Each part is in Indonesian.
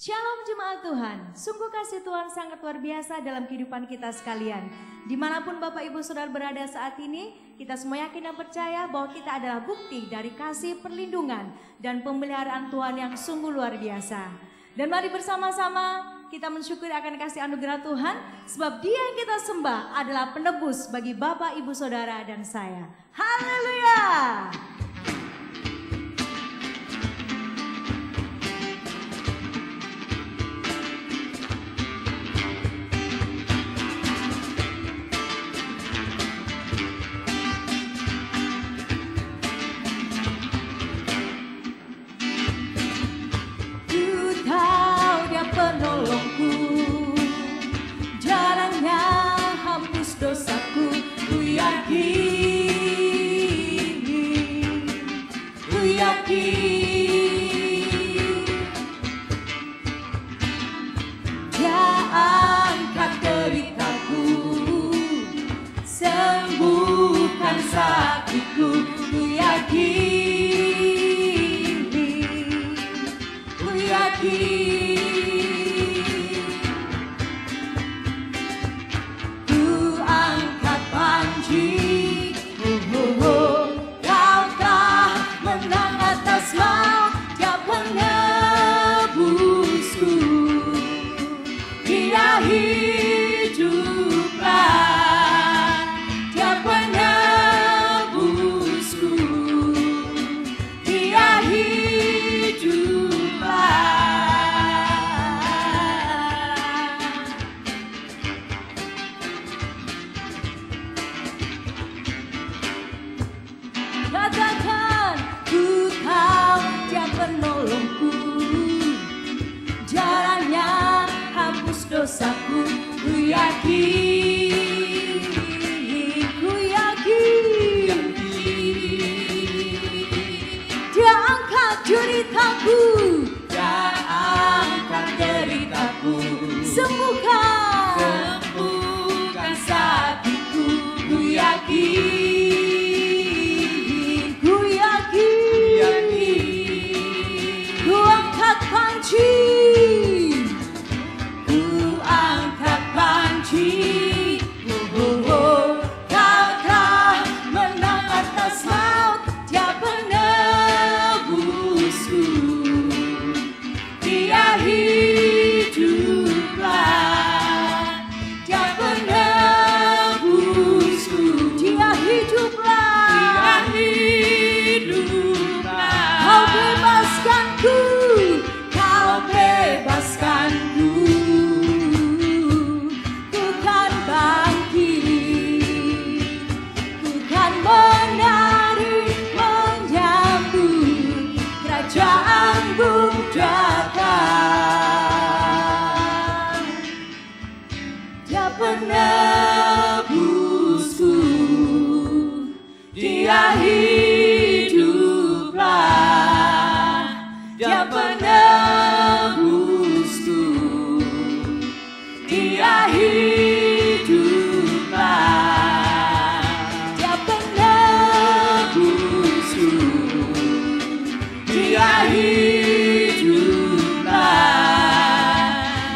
Shalom jemaat Tuhan, sungguh kasih Tuhan sangat luar biasa dalam kehidupan kita sekalian. Dimanapun Bapak Ibu Saudara berada saat ini, kita semua yakin dan percaya bahwa kita adalah bukti dari kasih perlindungan dan pemeliharaan Tuhan yang sungguh luar biasa. Dan mari bersama-sama kita mensyukuri akan kasih anugerah Tuhan, sebab Dia yang kita sembah adalah penebus bagi Bapak Ibu Saudara dan saya. Haleluya! Penolongku, jalannya hapus dosaku, ku yakin, Dia angkat deritaku, sembuhkan sakitku, ku yakin. Katakan, ku tahu Dia penolongku, jalannya hapus dosaku, ku yakin, Dia angkat deritaku, sembuhkan sakitku, ku yakin. Ku angkat panci, Kau telah menang atas maut, Dia penebusku, Dia hiduplah, Dia penebusku, Dia hiduplah, Kau bebaskanku, ku kan bangkit, ku kan menari menyambut kerajaan-Mu datang. Dia penebusku, Dia hiduplah, Dia penebusku, Dia hiduplah, Dia penebusku, Dia hiduplah,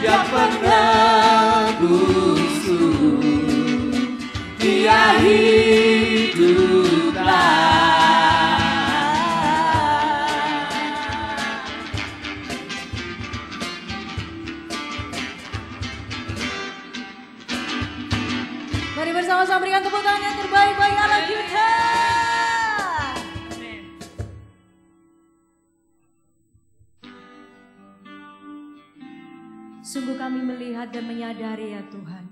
Dia penebusku, Dia hiduplah. Mari bersama-sama berikan tepuk tangan yang terbaik bagi Allah kita. Sungguh kami melihat dan menyadari ya Tuhan,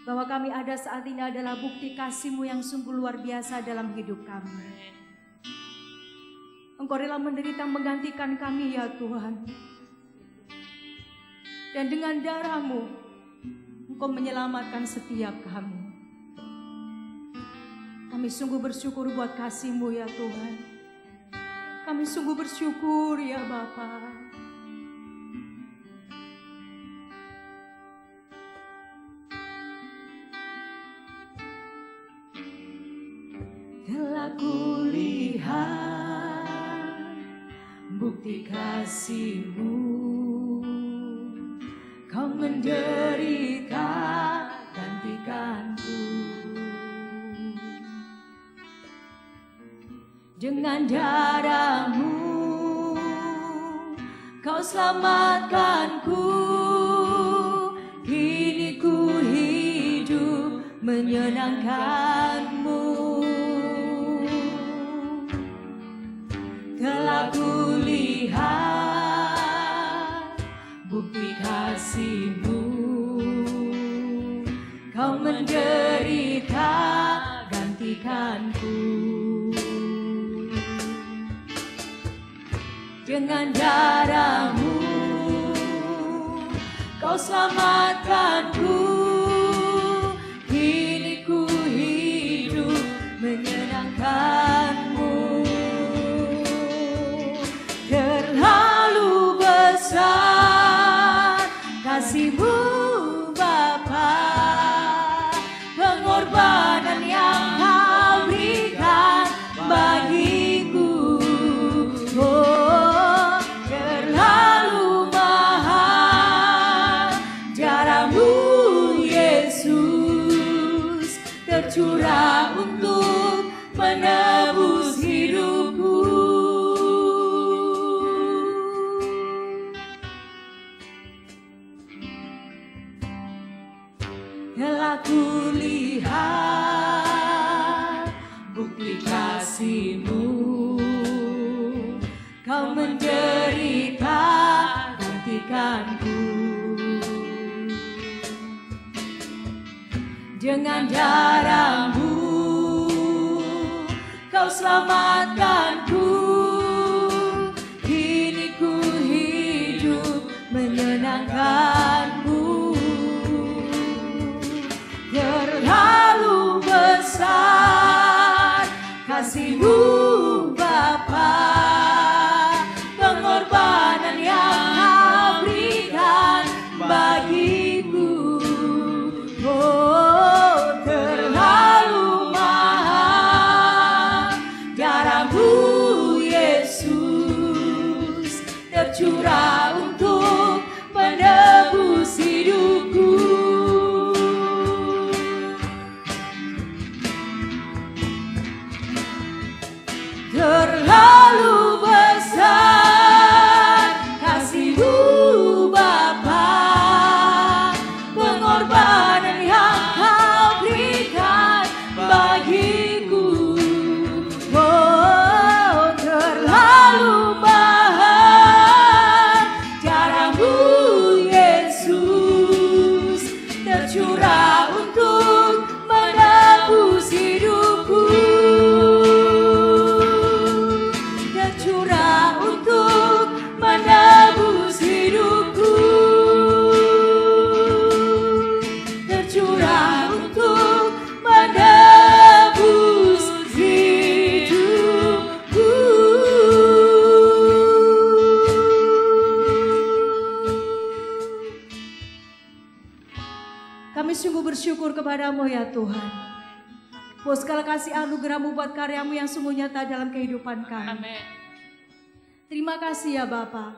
bahwa kami ada saat ini adalah bukti kasih-Mu yang sungguh luar biasa dalam hidup kami. Engkau rela menderita menggantikan kami ya Tuhan. Dan dengan darah-Mu Engkau menyelamatkan setiap kami. Kami sungguh bersyukur buat kasih-Mu ya Tuhan. Kami sungguh bersyukur ya Bapa. Telah kulihat bukti kasih-Mu menderita gantikanku. Dengan darah-Mu Kau selamatkanku, kini ku hidup menyenangkan-Mu. Telah ku lihat bukti kasih-Mu, Kau menderita gantikanku. Dengan darah-Mu Kau selamatkanku, kini ku hidup menyenangkan-Mu. Terlalu besar kasih-Mu Bapa, pengorbanan yang Kau berikan bagiku. Oh, terlalu mahal darah-Mu Yesus, tercurah untuk menebus hidupku. Telah ku lihat bukti kasih-Mu, Kau menderita gantikanku. Dengan darah-Mu Kau selamatkanku, kini ku hidup menyenangkan-Mu. Terlalu besar kasih-Mu Bapa, pengorbanan yang Kau berikan bagiku. Oh, terlalu mahal darah-Mu Yesus, tercurah untuk menebus hidupku. Terlalu besar kasih-Mu Bapa, pengorbanan yang Kau berikan bagiku. Oh, terlalu mahal darah-Mu Yesus, tercurah untuk menebus hidupku. Tercurah untuk menebus hidupku. Tercurah untuk menebus hidupku. Kami sungguh bersyukur kepada-Mu ya Tuhan, bahwa segala kasih anugerah-Mu buat karya-Mu yang sungguh nyata dalam kehidupan kami. Amin. Terima kasih ya Bapa.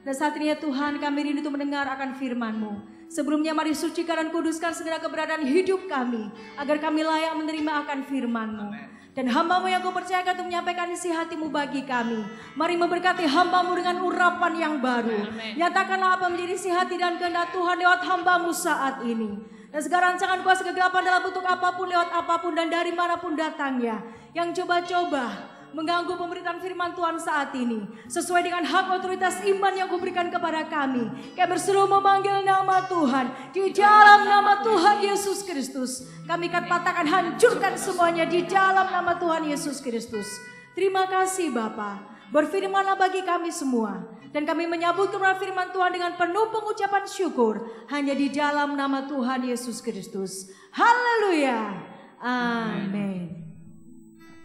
Dan saat ini ya Tuhan, kami rindu untuk mendengar akan firman-Mu. Sebelumnya mari sucikan dan kuduskan segala keberadaan hidup kami, agar kami layak menerima akan firman-Mu. Dan hamba-Mu yang Kau percayakan untuk menyampaikan isi hati-Mu bagi kami. Mari memberkati hamba-Mu dengan urapan yang baru. Nyatakanlah apa menjadi isi hati dan kehendak Tuhan lewat hamba-Mu saat ini. Dan segala rancangan kuasa kegelapan dalam bentuk apapun, lewat apapun, dan dari manapun datangnya, yang coba-coba mengganggu pemberitaan firman Tuhan saat ini, sesuai dengan hak otoritas iman yang Kau berikan kepada kami. Kami berseru memanggil nama Tuhan, di dalam nama Tuhan Yesus Kristus. Kami akan patahkan, hancurkan semuanya di dalam nama Tuhan Yesus Kristus. Terima kasih Bapa. Berfirmanlah bagi kami semua, dan kami menyambut kebenaran firman Tuhan dengan penuh pengucapan syukur, hanya di dalam nama Tuhan Yesus Kristus. Haleluya. Amin.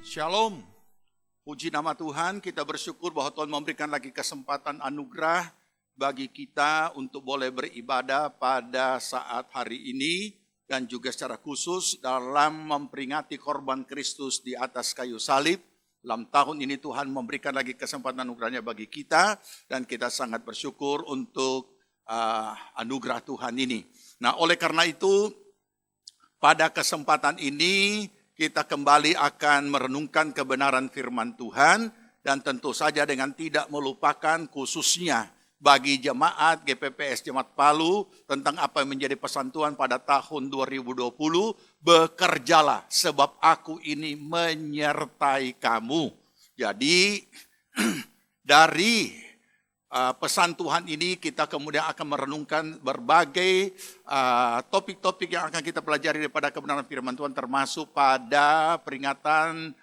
Shalom. Puji nama Tuhan, kita bersyukur bahwa Tuhan memberikan lagi kesempatan anugerah bagi kita untuk boleh beribadah pada saat hari ini, dan juga secara khusus dalam memperingati korban Kristus di atas kayu salib. Dalam tahun ini Tuhan memberikan lagi kesempatan anugerahnya bagi kita, dan kita sangat bersyukur untuk anugerah Tuhan ini. Nah, oleh karena itu pada kesempatan ini kita kembali akan merenungkan kebenaran firman Tuhan dan tentu saja dengan tidak melupakan khususnya bagi jemaat GPPS Jemaat Palu tentang apa yang menjadi pesan Tuhan pada tahun 2020, bekerjalah sebab aku ini menyertai kamu. Jadi dari pesan Tuhan ini kita kemudian akan merenungkan berbagai topik-topik yang akan kita pelajari daripada kebenaran firman Tuhan, termasuk pada peringatan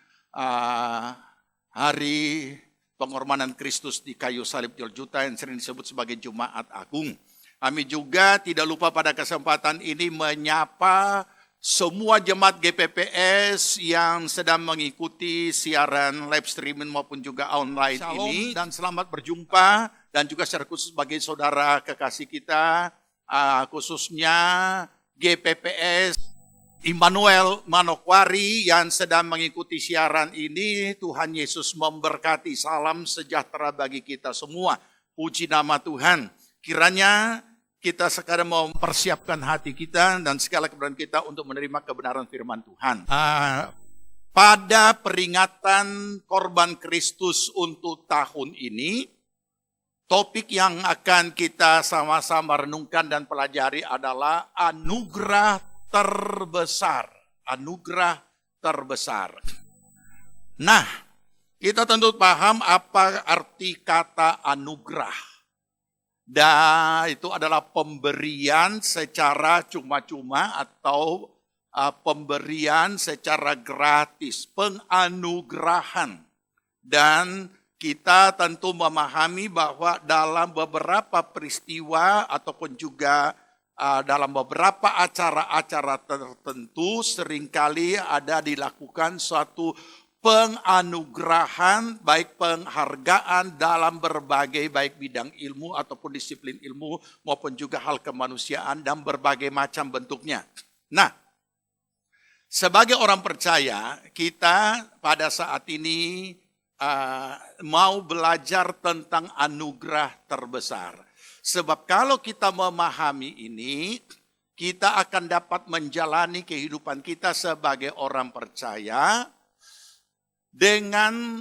hari pengorbanan Kristus di kayu salib Golgota yang sering disebut sebagai Jumat Agung. Kami juga tidak lupa pada kesempatan ini menyapa semua jemaat GPPS yang sedang mengikuti siaran live streaming maupun juga online ini. Dan selamat berjumpa dan juga secara khusus bagi saudara kekasih kita, khususnya GPPS Immanuel Manokwari yang sedang mengikuti siaran ini. Tuhan Yesus memberkati, salam sejahtera bagi kita semua. Puji nama Tuhan. Kiranya kita sekarang mau mempersiapkan hati kita dan segala kebenaran kita untuk menerima kebenaran firman Tuhan. Pada peringatan korban Kristus untuk tahun ini, topik yang akan kita sama-sama renungkan dan pelajari adalah anugerah terbesar. Anugerah terbesar. Nah, kita tentu paham apa arti kata anugerah. Dan itu adalah pemberian secara cuma-cuma atau pemberian secara gratis, penganugerahan. Dan kita tentu memahami bahwa dalam beberapa peristiwa ataupun juga dalam beberapa acara-acara tertentu seringkali ada dilakukan suatu penganugerahan, baik penghargaan dalam berbagai baik bidang ilmu ataupun disiplin ilmu maupun juga hal kemanusiaan dan berbagai macam bentuknya. Nah, sebagai orang percaya, kita pada saat ini mau belajar tentang anugerah terbesar. Sebab kalau kita memahami ini, kita akan dapat menjalani kehidupan kita sebagai orang percaya dengan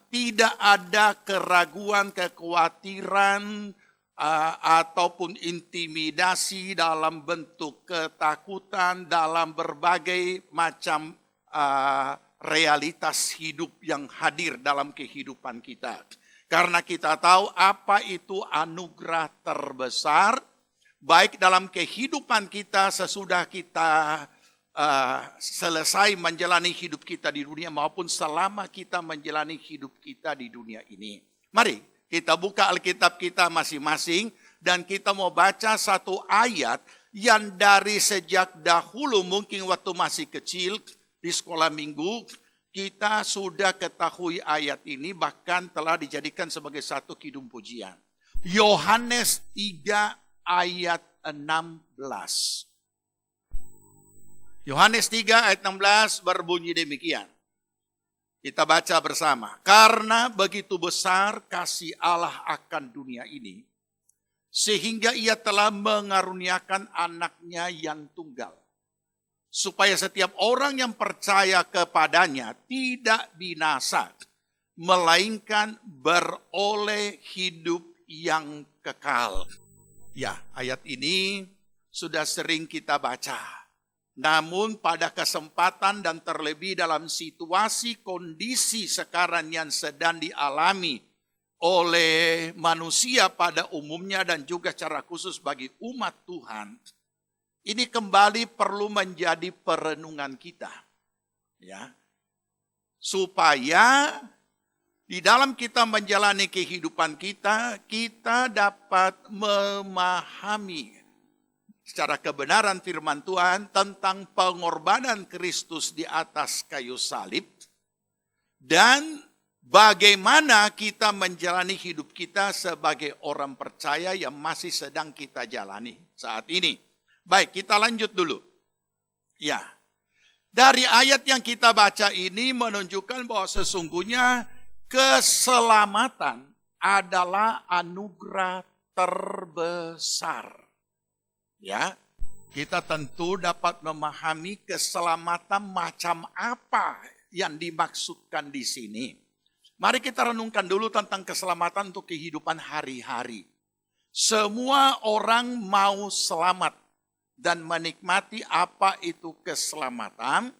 tidak ada keraguan, kekhawatiran, ataupun intimidasi dalam bentuk ketakutan dalam berbagai macam realitas hidup yang hadir dalam kehidupan kita. Karena kita tahu apa itu anugerah terbesar, baik dalam kehidupan kita sesudah kita selesai menjalani hidup kita di dunia maupun selama kita menjalani hidup kita di dunia ini. Mari kita buka Alkitab kita masing-masing dan kita mau baca satu ayat yang dari sejak dahulu mungkin waktu masih kecil di sekolah minggu kita sudah ketahui ayat ini, bahkan telah dijadikan sebagai satu kidung pujian. Yohanes 3 ayat 16. Yohanes 3 ayat 16 berbunyi demikian. Kita baca bersama. Karena begitu besar kasih Allah akan dunia ini, sehingga ia telah mengaruniakan anaknya yang tunggal, supaya setiap orang yang percaya kepadanya tidak binasa, melainkan beroleh hidup yang kekal. Ya, ayat ini sudah sering kita baca. Namun pada kesempatan dan terlebih dalam situasi kondisi sekarang yang sedang dialami oleh manusia pada umumnya dan juga secara khusus bagi umat Tuhan, ini kembali perlu menjadi perenungan kita. Ya. Supaya di dalam kita menjalani kehidupan kita, kita dapat memahami secara kebenaran firman Tuhan tentang pengorbanan Kristus di atas kayu salib dan bagaimana kita menjalani hidup kita sebagai orang percaya yang masih sedang kita jalani saat ini. Baik, kita lanjut dulu. Ya, dari ayat yang kita baca ini menunjukkan bahwa sesungguhnya keselamatan adalah anugerah terbesar. Ya, kita tentu dapat memahami keselamatan macam apa yang dimaksudkan di sini. Mari kita renungkan dulu tentang keselamatan untuk kehidupan hari-hari. Semua orang mau selamat dan menikmati apa itu keselamatan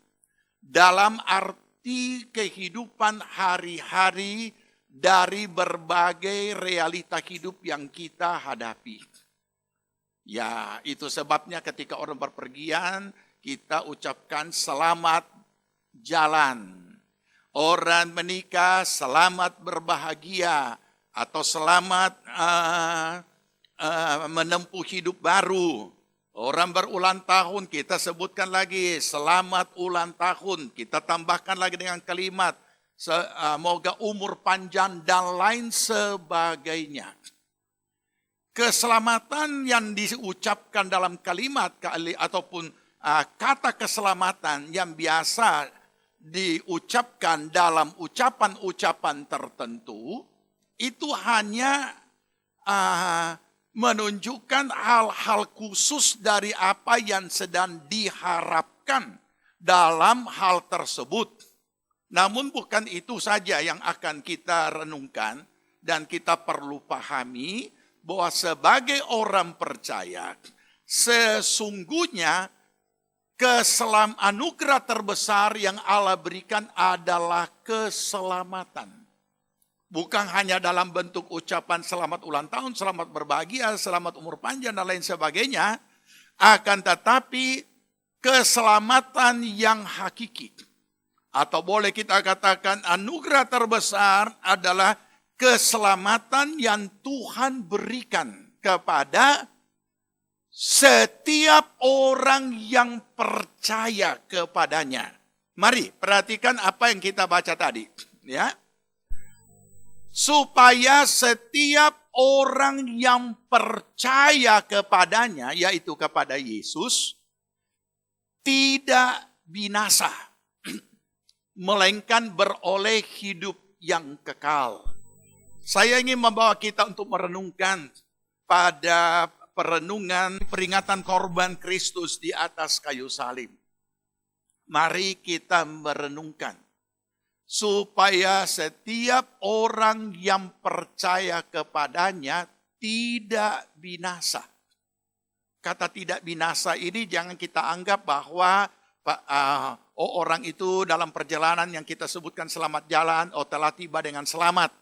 dalam arti kehidupan hari-hari dari berbagai realita hidup yang kita hadapi. Ya, itu sebabnya ketika orang berpergian, kita ucapkan selamat jalan. Orang menikah, selamat berbahagia. Atau selamat menempuh hidup baru. Orang berulang tahun, kita sebutkan lagi selamat ulang tahun. Kita tambahkan lagi dengan kalimat semoga umur panjang dan lain sebagainya. Keselamatan yang diucapkan dalam kalimat ataupun kata keselamatan yang biasa diucapkan dalam ucapan-ucapan tertentu, itu hanya menunjukkan hal-hal khusus dari apa yang sedang diharapkan dalam hal tersebut. Namun bukan itu saja yang akan kita renungkan dan kita perlu pahami bahwa sebagai orang percaya, sesungguhnya anugerah terbesar yang Allah berikan adalah keselamatan. Bukan hanya dalam bentuk ucapan selamat ulang tahun, selamat berbahagia, selamat umur panjang, dan lain sebagainya. Akan tetapi keselamatan yang hakiki. Atau boleh kita katakan anugerah terbesar adalah keselamatan yang Tuhan berikan kepada setiap orang yang percaya kepadanya. Mari perhatikan apa yang kita baca tadi. Ya. Supaya setiap orang yang percaya kepadanya, yaitu kepada Yesus, tidak binasa, melainkan beroleh hidup yang kekal. Saya ingin membawa kita untuk merenungkan pada perenungan peringatan korban Kristus di atas kayu salib. Mari kita merenungkan supaya setiap orang yang percaya kepadanya tidak binasa. Kata tidak binasa ini jangan kita anggap bahwa orang itu dalam perjalanan yang kita sebutkan selamat jalan, telah tiba dengan selamat.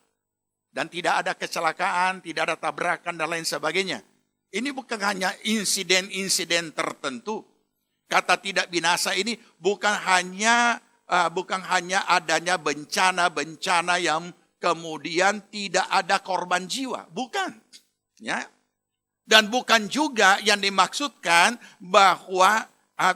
Dan tidak ada kecelakaan, tidak ada tabrakan dan lain sebagainya. Ini bukan hanya insiden-insiden tertentu. Kata tidak binasa ini bukan hanya adanya bencana-bencana yang kemudian tidak ada korban jiwa. Bukan. Ya. Dan bukan juga yang dimaksudkan bahwa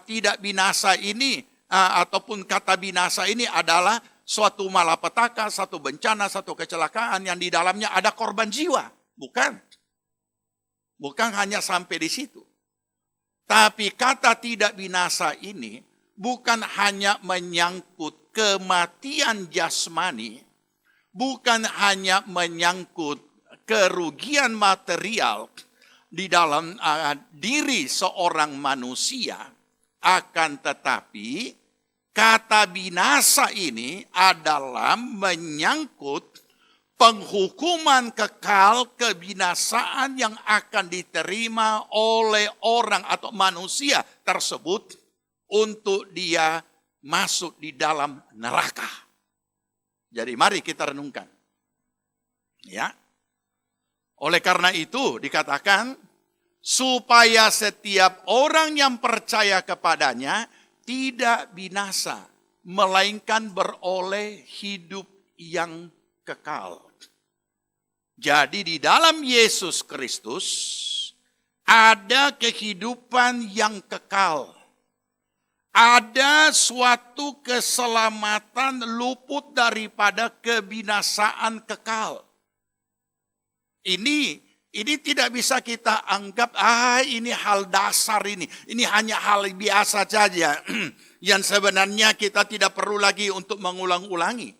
tidak binasa ini ataupun kata binasa ini adalah suatu malapetaka, satu bencana, satu kecelakaan yang di dalamnya ada korban jiwa. Bukan. Bukan hanya sampai di situ. Tapi kata tidak binasa ini bukan hanya menyangkut kematian jasmani, bukan hanya menyangkut kerugian material di dalam diri seorang manusia, akan tetapi kata binasa ini adalah menyangkut penghukuman kekal, kebinasaan yang akan diterima oleh orang atau manusia tersebut untuk dia masuk di dalam neraka. Jadi mari kita renungkan. Ya. Oleh karena itu dikatakan supaya setiap orang yang percaya kepadanya tidak binasa, melainkan beroleh hidup yang kekal. Jadi di dalam Yesus Kristus ada kehidupan yang kekal. Ada suatu keselamatan luput daripada kebinasaan kekal. Ini tidak bisa kita anggap, ini hal dasar ini. Ini hanya hal biasa saja. Yang sebenarnya kita tidak perlu lagi untuk mengulang-ulangi.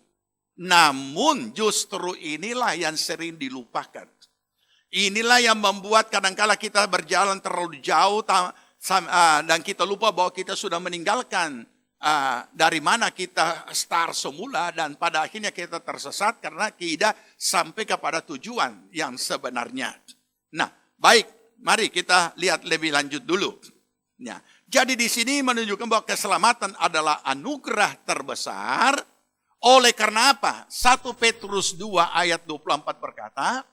Namun justru inilah yang sering dilupakan. Inilah yang membuat kadangkala kita berjalan terlalu jauh dan kita lupa bahwa kita sudah meninggalkan dari mana kita start semula, dan pada akhirnya kita tersesat karena tidak sampai kepada tujuan yang sebenarnya. Nah, baik, mari kita lihat lebih lanjut dulu. Ya, jadi di sini menunjukkan bahwa keselamatan adalah anugerah terbesar. Oleh karena apa? 1 Petrus 2 ayat 24 berkata,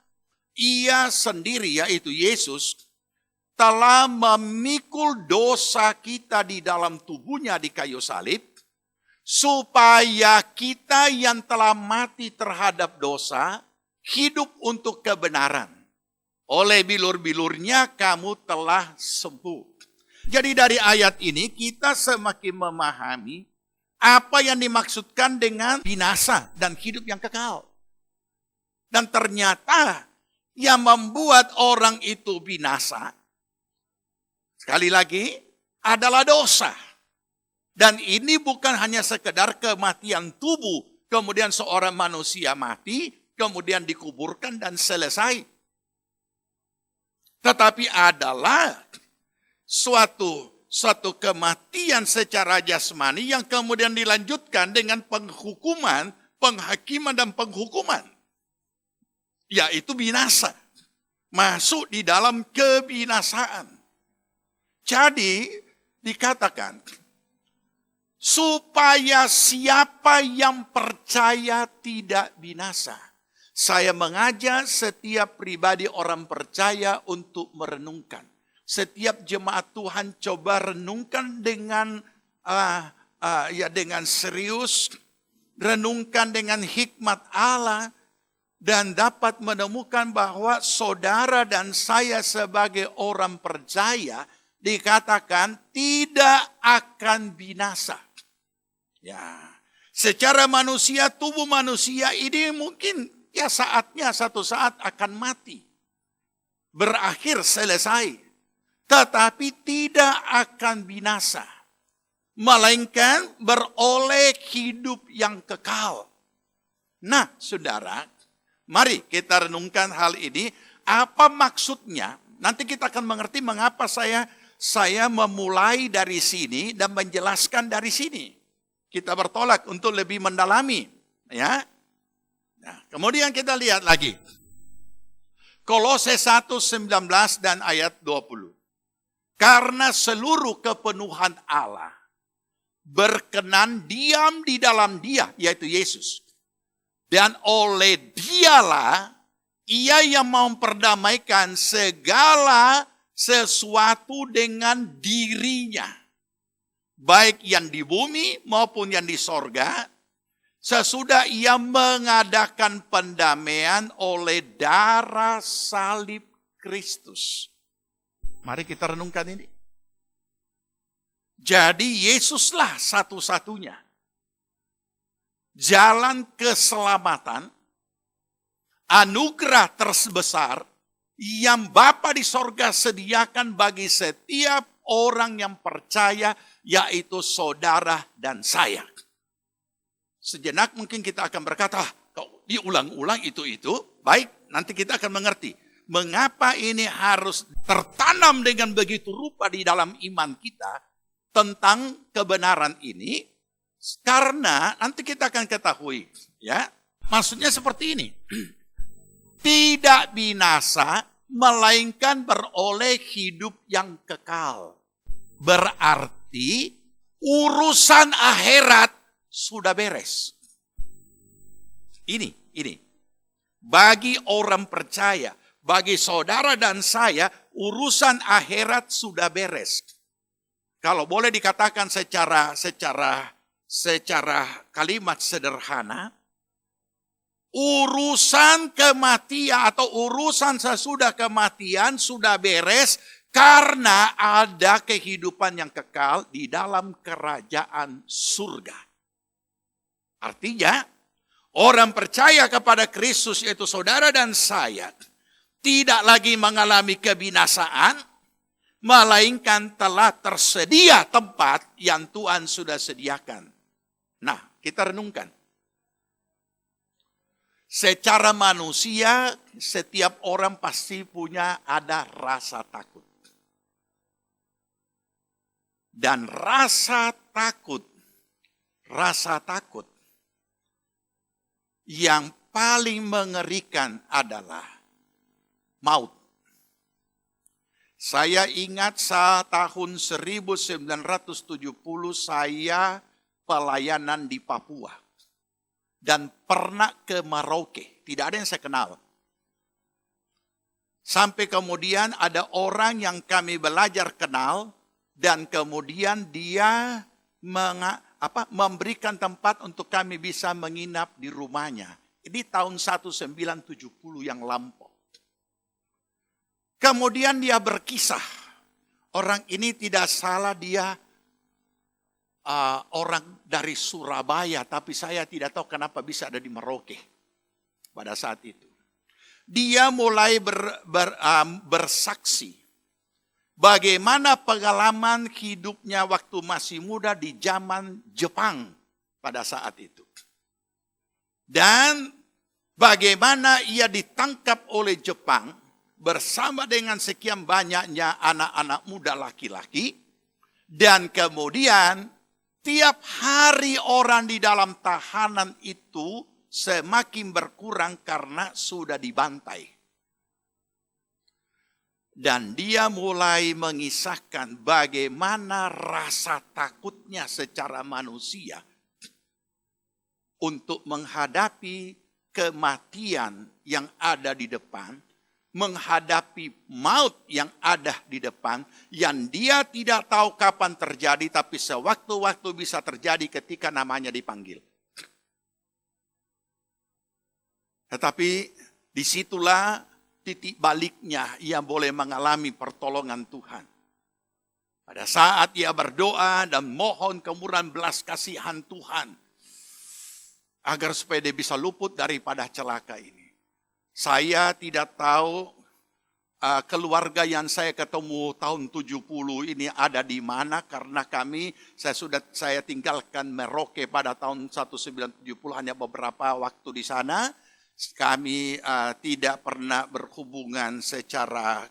Ia sendiri, yaitu Yesus, telah memikul dosa kita di dalam tubuhnya di kayu salib, supaya kita yang telah mati terhadap dosa, hidup untuk kebenaran. Oleh bilur-bilurnya kamu telah sembuh. Jadi dari ayat ini kita semakin memahami apa yang dimaksudkan dengan binasa dan hidup yang kekal. Dan ternyata yang membuat orang itu binasa, sekali lagi, adalah dosa. Dan ini bukan hanya sekedar kematian tubuh, kemudian seorang manusia mati, kemudian dikuburkan dan selesai. Tetapi adalah suatu kematian secara jasmani yang kemudian dilanjutkan dengan penghukuman, penghakiman dan penghukuman. Yaitu binasa. Masuk di dalam kebinasaan. Jadi dikatakan, supaya siapa yang percaya tidak binasa. Saya mengajak setiap pribadi orang percaya untuk merenungkan. Setiap jemaat Tuhan coba renungkan dengan serius, renungkan dengan hikmat Allah, dan dapat menemukan bahwa saudara dan saya sebagai orang percaya dikatakan tidak akan binasa. Ya, secara manusia, tubuh manusia ini mungkin ya saatnya satu saat akan mati. Berakhir, selesai. Tetapi tidak akan binasa. Melainkan beroleh hidup yang kekal. Nah, saudara, mari kita renungkan hal ini. Apa maksudnya? Nanti kita akan mengerti mengapa saya memulai dari sini dan menjelaskan dari sini. Kita bertolak untuk lebih mendalami. Ya. Nah, kemudian kita lihat lagi. Kolose 1:19 dan ayat 20. Karena seluruh kepenuhan Allah berkenan diam di dalam Dia, yaitu Yesus. Dan oleh Dialah Ia yang memperdamaikan segala sesuatu dengan dirinya. Baik yang di bumi maupun yang di sorga. Sesudah Ia mengadakan pendamaian oleh darah salib Kristus. Mari kita renungkan ini. Jadi Yesuslah satu-satunya jalan keselamatan, anugerah terbesar yang Bapa di sorga sediakan bagi setiap orang yang percaya, yaitu saudara dan saya. Sejenak mungkin kita akan berkata, kok diulang-ulang itu. Baik, nanti kita akan mengerti. Mengapa ini harus tertanam dengan begitu rupa di dalam iman kita tentang kebenaran ini? Karena nanti kita akan ketahui, ya. Maksudnya seperti ini. Tidak binasa, melainkan beroleh hidup yang kekal. Berarti urusan akhirat sudah beres. Ini. Bagi orang percaya, bagi saudara dan saya, urusan akhirat sudah beres. Kalau boleh dikatakan secara kalimat sederhana, urusan kematian atau urusan sesudah kematian sudah beres karena ada kehidupan yang kekal di dalam kerajaan surga. Artinya, orang percaya kepada Kristus, yaitu saudara dan saya, tidak lagi mengalami kebinasaan, melainkan telah tersedia tempat yang Tuhan sudah sediakan. Nah, kita renungkan. Secara manusia, setiap orang pasti punya ada rasa takut. Dan rasa takut yang paling mengerikan adalah maut. Saya ingat saat tahun 1970 saya pelayanan di Papua. Dan pernah ke Merauke. Tidak ada yang saya kenal. Sampai kemudian ada orang yang kami belajar kenal. Dan kemudian dia memberikan tempat untuk kami bisa menginap di rumahnya. Ini tahun 1970 yang lampau. Kemudian dia berkisah. Orang ini tidak salah dia orang dari Surabaya, tapi saya tidak tahu kenapa bisa ada di Merauke pada saat itu. Dia mulai bersaksi bagaimana pengalaman hidupnya waktu masih muda di zaman Jepang pada saat itu. Dan bagaimana ia ditangkap oleh Jepang bersama dengan sekian banyaknya anak-anak muda laki-laki. Dan kemudian tiap hari orang di dalam tahanan itu semakin berkurang karena sudah dibantai. Dan dia mulai mengisahkan bagaimana rasa takutnya secara manusia untuk menghadapi kematian yang ada di depan, menghadapi maut yang ada di depan, yang dia tidak tahu kapan terjadi, tapi sewaktu-waktu bisa terjadi ketika namanya dipanggil. Tetapi disitulah titik baliknya ia boleh mengalami pertolongan Tuhan. Pada saat ia berdoa dan mohon kemurahan belas kasihan Tuhan, agar supaya dia bisa luput daripada celaka ini. Saya tidak tahu keluarga yang saya ketemu tahun 70 ini ada di mana, karena saya tinggalkan Merauke pada tahun 1970, hanya beberapa waktu di sana. Kami tidak pernah berhubungan secara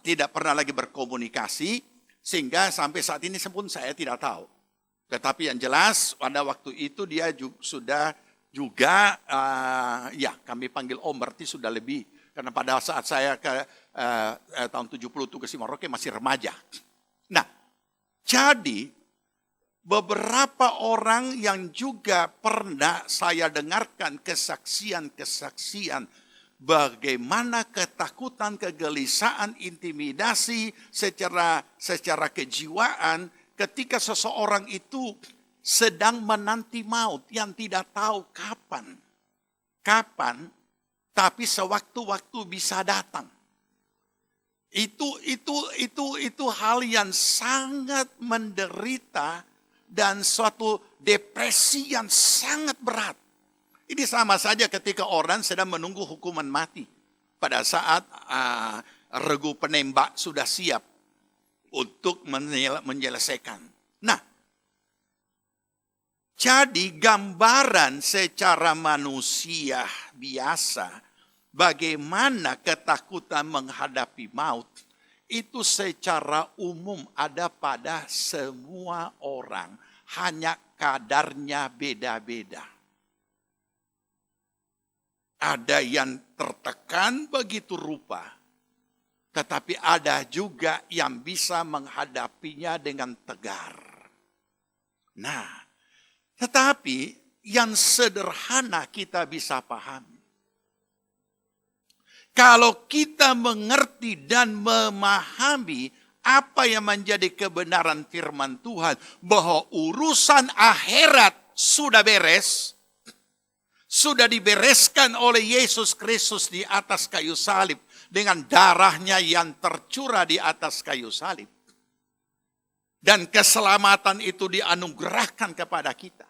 tidak pernah lagi berkomunikasi, sehingga sampai saat ini pun saya tidak tahu. Tetapi yang jelas pada waktu itu dia sudah juga kami panggil Om, berarti sudah lebih. Karena pada saat saya ke tahun 70 itu ke Merauke masih remaja. Nah, jadi beberapa orang yang juga pernah saya dengarkan kesaksian-kesaksian bagaimana ketakutan, kegelisahan, intimidasi secara kejiwaan ketika seseorang itu sedang menanti maut yang tidak tahu kapan, tapi sewaktu-waktu bisa datang. Itu hal yang sangat menderita dan suatu depresi yang sangat berat. Ini sama saja ketika orang sedang menunggu hukuman mati pada saat regu penembak sudah siap untuk menyelesaikan. Nah, jadi gambaran secara manusia biasa bagaimana ketakutan menghadapi maut itu secara umum ada pada semua orang, hanya kadarnya beda-beda. Ada yang tertekan begitu rupa, tetapi ada juga yang bisa menghadapinya dengan tegar. Nah, tetapi yang sederhana kita bisa pahami. Kalau kita mengerti dan memahami apa yang menjadi kebenaran firman Tuhan, bahwa urusan akhirat sudah beres, sudah dibereskan oleh Yesus Kristus di atas kayu salib dengan darahnya yang tercurah di atas kayu salib. Dan keselamatan itu dianugerahkan kepada kita.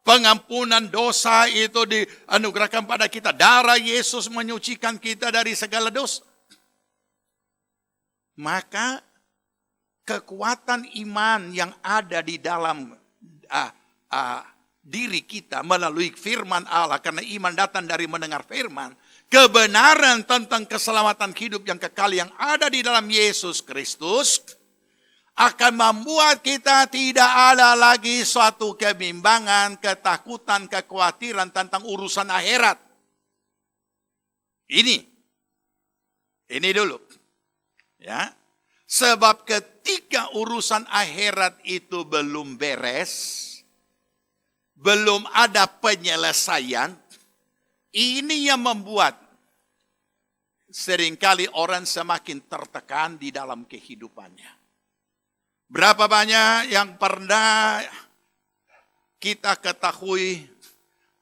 Pengampunan dosa itu dianugerahkan pada kita. Darah Yesus menyucikan kita dari segala dosa. Maka kekuatan iman yang ada di dalam diri kita melalui firman Allah, karena iman datang dari mendengar firman, kebenaran tentang keselamatan hidup yang kekal yang ada di dalam Yesus Kristus akan membuat kita tidak ada lagi suatu kebimbangan, ketakutan, kekhawatiran tentang urusan akhirat. Ini dulu. Ya. Sebab ketika urusan akhirat itu belum beres, belum ada penyelesaian, ini yang membuat seringkali orang semakin tertekan di dalam kehidupannya. Berapa banyak yang pernah kita ketahui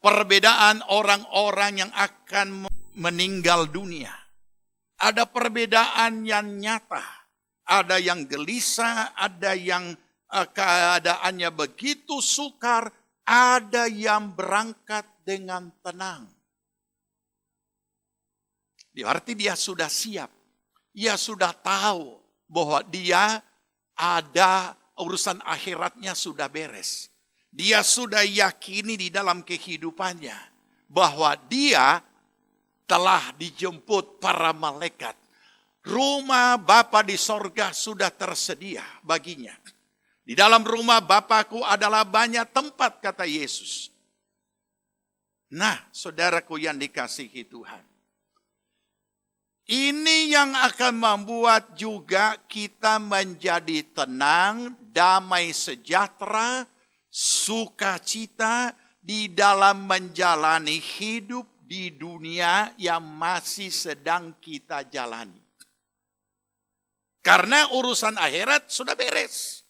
perbedaan orang-orang yang akan meninggal dunia. Ada perbedaan yang nyata. Ada yang gelisah, ada yang keadaannya begitu sukar, ada yang berangkat dengan tenang. Berarti dia sudah siap. Dia sudah tahu bahwa dia ada urusan akhiratnya sudah beres. Dia sudah yakini di dalam kehidupannya bahwa dia telah dijemput para malaikat. Rumah Bapa di sorga sudah tersedia baginya. Di dalam rumah Bapakku adalah banyak tempat, kata Yesus. Nah, saudaraku yang dikasihi Tuhan. Ini yang akan membuat juga kita menjadi tenang, damai sejahtera, sukacita di dalam menjalani hidup di dunia yang masih sedang kita jalani. Karena urusan akhirat sudah beres.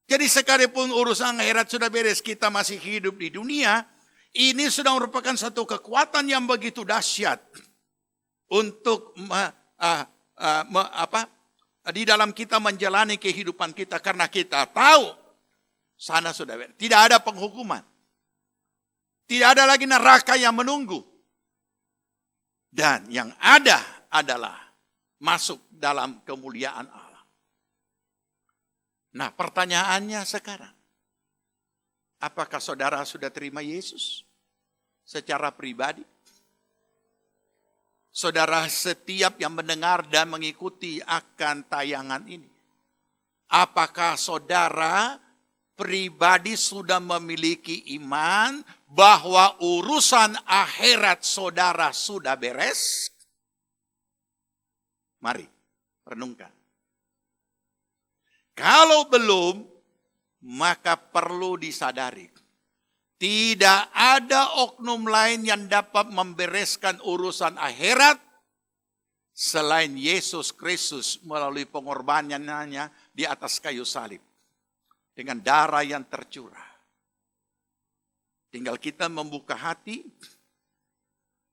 Jadi sekalipun urusan akhirat sudah beres, kita masih hidup di dunia, ini sudah merupakan satu kekuatan yang begitu dahsyat untuk di dalam kita menjalani kehidupan kita, karena kita tahu sana sudah beres. Tidak ada penghukuman. Tidak ada lagi neraka yang menunggu. Dan yang ada adalah masuk dalam kemuliaan Allah. Nah, pertanyaannya sekarang, apakah saudara sudah terima Yesus secara pribadi? Saudara setiap yang mendengar dan mengikuti akan tayangan ini, apakah saudara pribadi sudah memiliki iman bahwa urusan akhirat saudara sudah beres? Mari renungkan. Kalau belum, maka perlu disadari. Tidak ada oknum lain yang dapat membereskan urusan akhirat selain Yesus Kristus melalui pengorbanannya di atas kayu salib. Dengan darah yang tercurah. Tinggal kita membuka hati,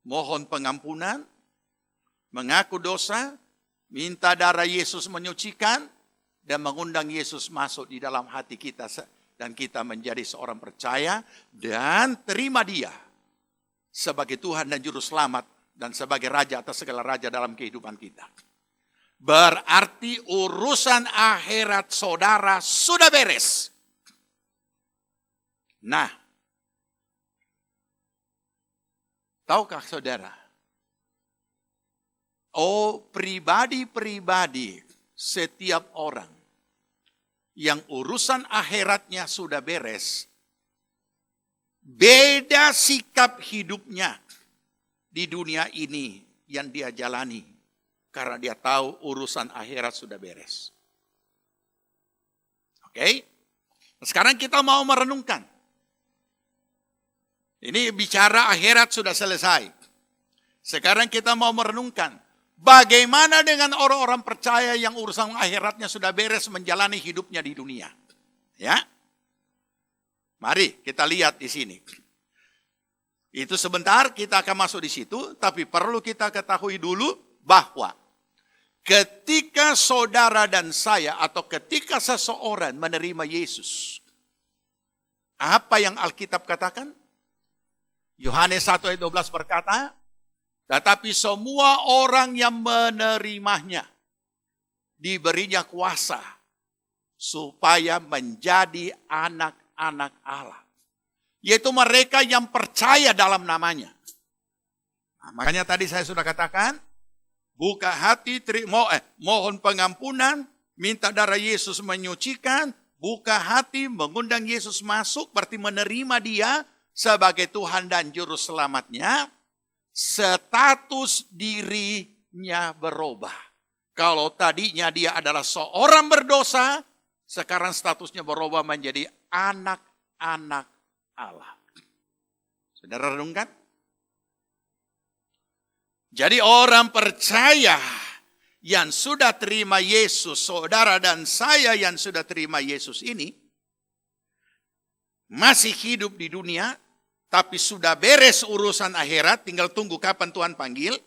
mohon pengampunan, mengaku dosa, minta darah Yesus menyucikan, dan mengundang Yesus masuk di dalam hati kita. Dan kita menjadi seorang percaya dan terima dia sebagai Tuhan dan Juru Selamat dan sebagai Raja atas segala raja dalam kehidupan kita. Berarti urusan akhirat saudara sudah beres. Nah, tahukah saudara? Pribadi-pribadi setiap orang yang urusan akhiratnya sudah beres, beda sikap hidupnya di dunia ini yang dia jalani. Karena dia tahu urusan akhirat sudah beres. Oke? Sekarang kita mau merenungkan. Ini bicara akhirat sudah selesai. Sekarang kita mau merenungkan. Bagaimana dengan orang-orang percaya yang urusan akhiratnya sudah beres menjalani hidupnya di dunia? Ya. Mari kita lihat di sini. Itu sebentar kita akan masuk di situ, tapi perlu kita ketahui dulu bahwa ketika saudara dan saya atau ketika seseorang menerima Yesus, apa yang Alkitab katakan? Yohanes 1 ayat 12 berkata, tetapi semua orang yang menerimanya diberinya kuasa supaya menjadi anak-anak Allah. Yaitu mereka yang percaya dalam namanya. Nah, makanya tadi saya sudah katakan, buka hati, mohon pengampunan, minta darah Yesus menyucikan, buka hati, mengundang Yesus masuk, berarti menerima dia sebagai Tuhan dan Juru Selamatnya. Status dirinya berubah. Kalau tadinya dia adalah seorang berdosa, sekarang statusnya berubah menjadi anak-anak Allah. Saudara renungkan? Jadi orang percaya yang sudah terima Yesus, saudara dan saya yang sudah terima Yesus ini, masih hidup di dunia, tapi sudah beres urusan akhirat, tinggal tunggu kapan Tuhan panggil.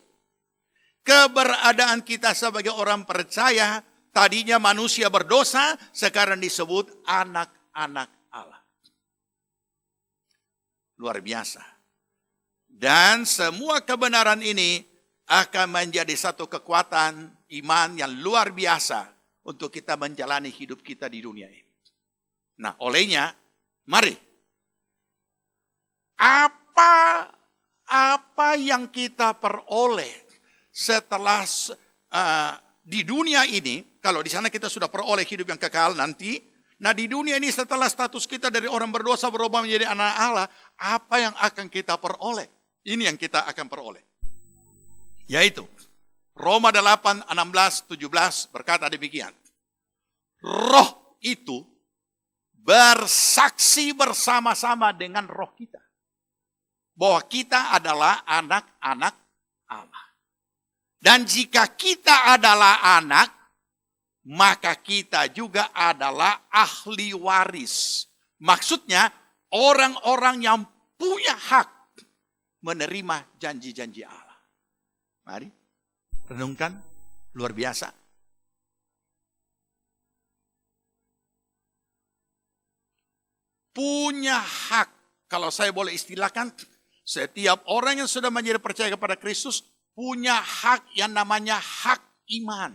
Keberadaan kita sebagai orang percaya, tadinya manusia berdosa, sekarang disebut anak-anak Allah. Luar biasa. Dan semua kebenaran ini akan menjadi satu kekuatan iman yang luar biasa untuk kita menjalani hidup kita di dunia ini. Nah, olehnya, mari. Apa yang kita peroleh setelah di dunia ini, kalau di sana kita sudah peroleh hidup yang kekal nanti, nah di dunia ini setelah status kita dari orang berdosa berubah menjadi anak Allah, apa yang akan kita peroleh? Ini yang kita akan peroleh. Yaitu Roma 8, 16, 17 berkata demikian. Roh itu bersaksi bersama-sama dengan roh kita bahwa kita adalah anak-anak Allah. Dan jika kita adalah anak, maka kita juga adalah ahli waris. Maksudnya orang-orang yang punya hak menerima janji-janji Allah. Mari renungkan, luar biasa. Punya hak, kalau saya boleh istilahkan, setiap orang yang sudah menjadi percaya kepada Kristus punya hak yang namanya hak iman.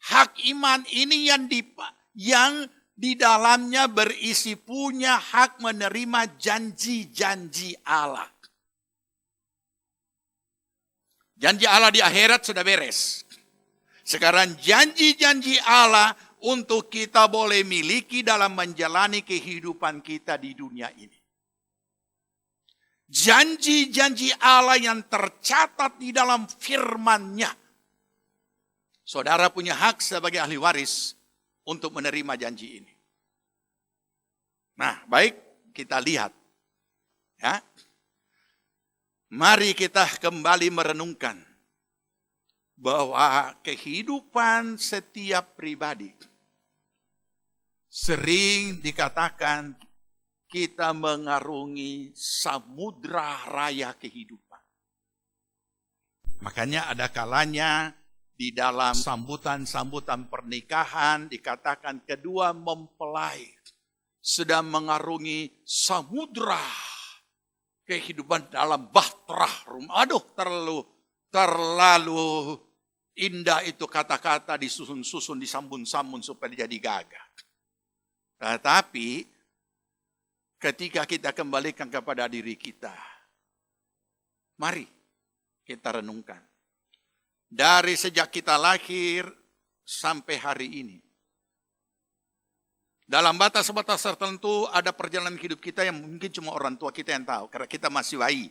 Hak iman ini yang di dalamnya berisi punya hak menerima janji-janji Allah. Janji Allah di akhirat sudah beres. Sekarang janji-janji Allah untuk kita boleh miliki dalam menjalani kehidupan kita di dunia ini. Janji-janji Allah yang tercatat di dalam firman-Nya. Saudara punya hak sebagai ahli waris untuk menerima janji ini. Nah, baik, kita lihat. Ya. Mari kita kembali merenungkan bahwa kehidupan setiap pribadi sering dikatakan kita mengarungi samudra raya kehidupan. Makanya ada kalanya di dalam sambutan-sambutan pernikahan dikatakan kedua mempelai sedang mengarungi samudra kehidupan dalam bahtera rumah. Aduh, terlalu indah itu kata-kata disusun-susun, disambun-sambun supaya jadi gagah. Tetapi ketika kita kembalikan kepada diri kita, mari kita renungkan. Dari sejak kita lahir sampai hari ini. Dalam batas-batas tertentu ada perjalanan hidup kita yang mungkin cuma orang tua kita yang tahu. Karena kita masih bayi.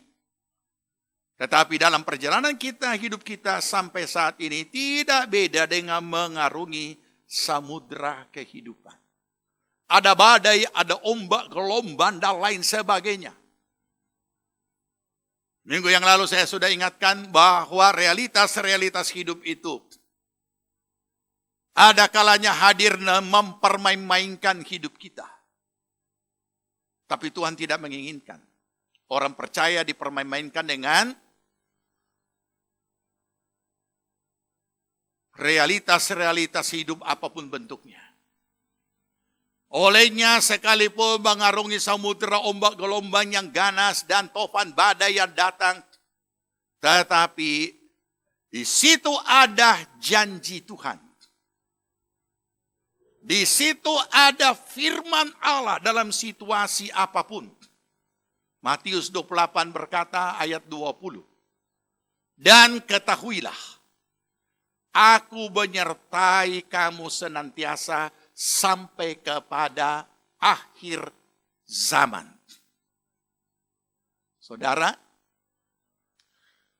Tetapi dalam perjalanan kita, hidup kita sampai saat ini tidak beda dengan mengarungi samudra kehidupan. Ada badai, ada ombak, gelombang, dan lain sebagainya. Minggu yang lalu saya sudah ingatkan bahwa realitas-realitas hidup itu ada kalanya hadir mempermain-mainkan hidup kita. Tapi Tuhan tidak menginginkan orang percaya dipermain-mainkan dengan realitas-realitas hidup apapun bentuknya. Olehnya sekalipun mengarungi samudera ombak gelombang yang ganas dan topan badai yang datang. Tetapi di situ ada janji Tuhan. Di situ ada firman Allah dalam situasi apapun. Matius 28 berkata ayat 20. Dan ketahuilah, aku menyertai kamu senantiasa sampai kepada akhir zaman. Saudara,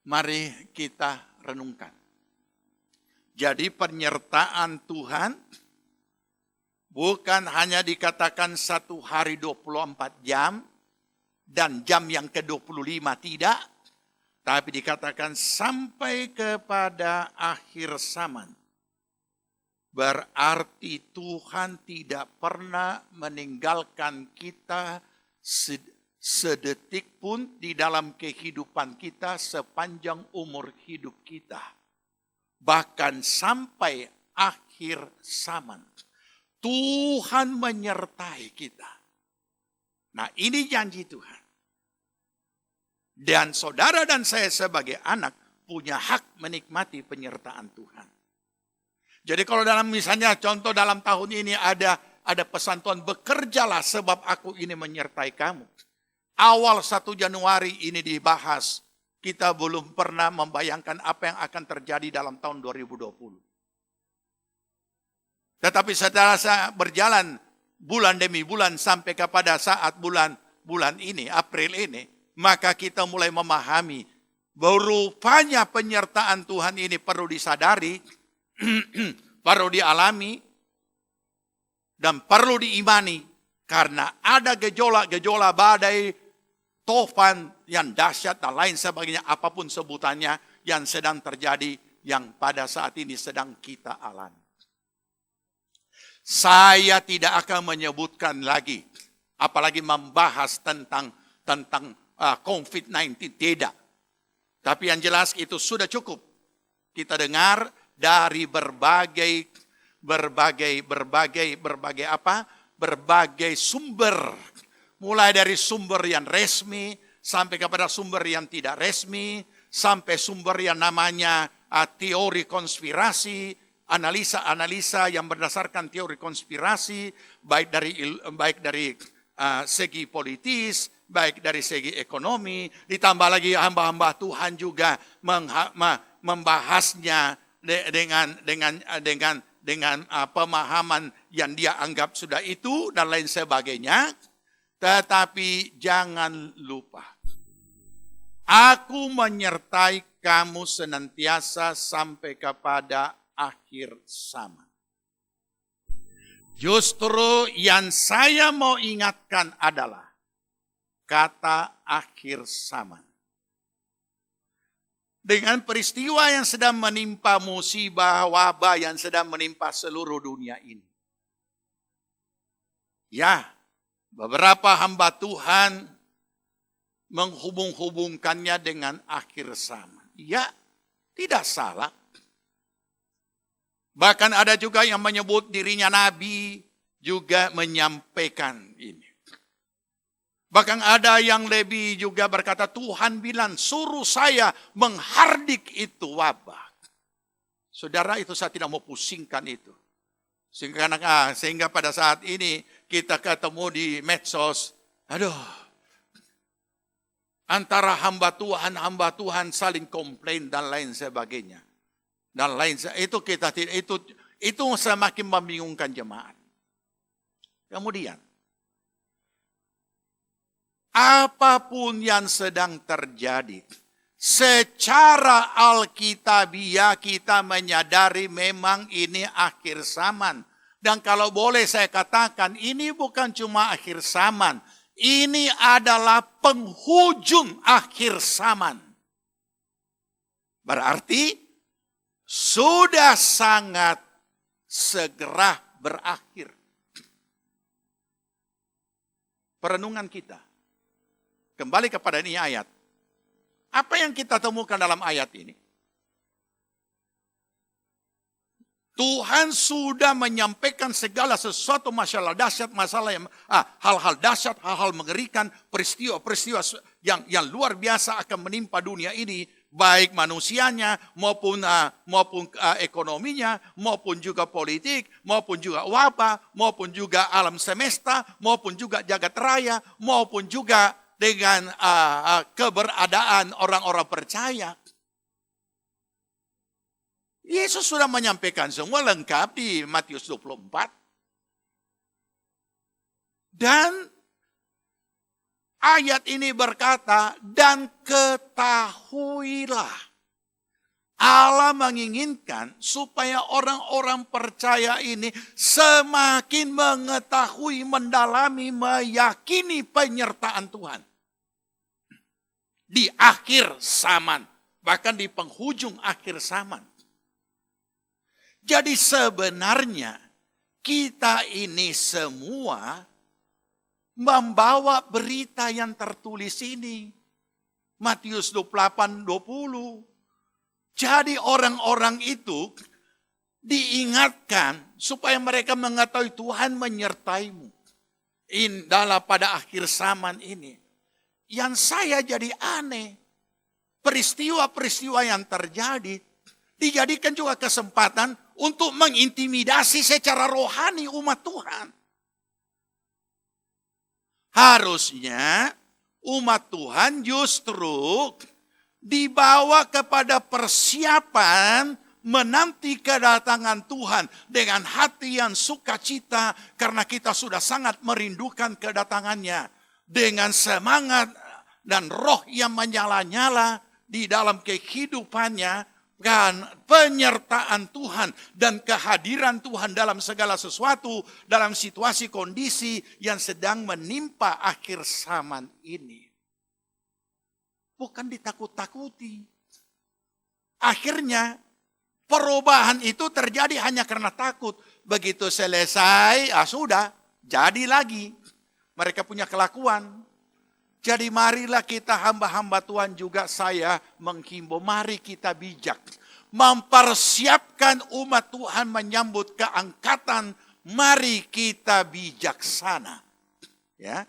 mari kita renungkan. Jadi penyertaan Tuhan bukan hanya dikatakan 1 hari 24 jam dan jam yang ke-25 tidak, tapi dikatakan sampai kepada akhir zaman. Berarti Tuhan tidak pernah meninggalkan kita sedetik pun di dalam kehidupan kita sepanjang umur hidup kita. Bahkan sampai akhir zaman. Tuhan menyertai kita. Nah, ini janji Tuhan. Dan saudara dan saya sebagai anak punya hak menikmati penyertaan Tuhan. Jadi kalau dalam misalnya contoh dalam tahun ini ada pesan Tuhan, bekerjalah sebab aku ini menyertai kamu. Awal 1 Januari ini dibahas, kita belum pernah membayangkan apa yang akan terjadi dalam tahun 2020. Tetapi setelah berjalan bulan demi bulan sampai kepada saat bulan ini, April ini, maka kita mulai memahami bahwa rupanya penyertaan Tuhan ini perlu disadari, perlu dialami, dan perlu diimani. Karena ada gejolak-gejolak badai, tofan yang dahsyat dan lain sebagainya, apapun sebutannya yang sedang terjadi, yang pada saat ini sedang kita alami. Saya tidak akan menyebutkan lagi, apalagi membahas tentang COVID-19, tidak. Tapi yang jelas itu sudah cukup. Kita dengar dari berbagai sumber. Mulai dari sumber yang resmi, sampai kepada sumber yang tidak resmi, sampai sumber yang namanya teori konspirasi, analisa-analisa yang berdasarkan teori konspirasi, baik dari segi politis, baik dari segi ekonomi, ditambah lagi hamba-hamba Tuhan juga membahasnya dengan pemahaman yang dia anggap sudah itu dan lain sebagainya. Tetapi jangan lupa, aku menyertai kamu senantiasa sampai kepada akhir zaman. Justru yang saya mau ingatkan adalah kata akhir zaman. Dengan peristiwa yang sedang menimpa, musibah, wabah yang sedang menimpa seluruh dunia ini. Ya, beberapa hamba Tuhan menghubung-hubungkannya dengan akhir zaman. Ya, tidak salah. Bahkan ada juga yang menyebut dirinya nabi, juga menyampaikan ini. Bahkan ada yang lebih juga berkata, Tuhan bilang suruh saya menghardik itu wabah. Saudara, itu saya tidak mau pusingkan itu. Sehingga pada saat ini kita ketemu di medsos, antara hamba Tuhan saling komplain dan lain sebagainya. Dan lain itu semakin membingungkan jemaat. Kemudian apapun yang sedang terjadi, secara alkitabiah kita menyadari memang ini akhir zaman. Dan kalau boleh saya katakan, ini bukan cuma akhir zaman, ini adalah penghujung akhir zaman. Berarti sudah sangat segera berakhir. Perenungan kita kembali kepada ini ayat. Apa yang kita temukan dalam ayat ini? Tuhan sudah menyampaikan segala sesuatu masalah dahsyat, hal-hal dahsyat, hal-hal mengerikan, peristiwa-peristiwa yang luar biasa akan menimpa dunia ini. baik manusianya maupun ekonominya, maupun juga politik, maupun juga wabah, maupun juga alam semesta, maupun juga jagat raya, maupun juga dengan keberadaan orang-orang percaya. Yesus sudah menyampaikan semua lengkap di Matius 24. Dan ayat ini berkata, dan ketahuilah. Allah menginginkan supaya orang-orang percaya ini semakin mengetahui, mendalami, meyakini penyertaan Tuhan. Di akhir zaman, bahkan di penghujung akhir zaman. Jadi sebenarnya kita ini semua membawa berita yang tertulis ini. Matius 28:20. Jadi orang-orang itu diingatkan supaya mereka mengetahui Tuhan menyertaimu. Pada akhir zaman ini. Yang saya jadi aneh. Peristiwa-peristiwa yang terjadi dijadikan juga kesempatan untuk mengintimidasi secara rohani umat Tuhan. Harusnya umat Tuhan justru dibawa kepada persiapan menanti kedatangan Tuhan dengan hati yang sukacita karena kita sudah sangat merindukan kedatangannya. Dengan semangat dan roh yang menyala-nyala di dalam kehidupannya. Dan penyertaan Tuhan dan kehadiran Tuhan dalam segala sesuatu, dalam situasi kondisi yang sedang menimpa akhir zaman ini. Bukan ditakut-takuti. Akhirnya perubahan itu terjadi hanya karena takut. Begitu selesai, sudah, jadi lagi. Mereka punya kelakuan. Jadi marilah kita hamba-hamba Tuhan juga saya menghimbau. Mari kita bijak. Mempersiapkan umat Tuhan menyambut keangkatan. Mari kita bijaksana. Ya,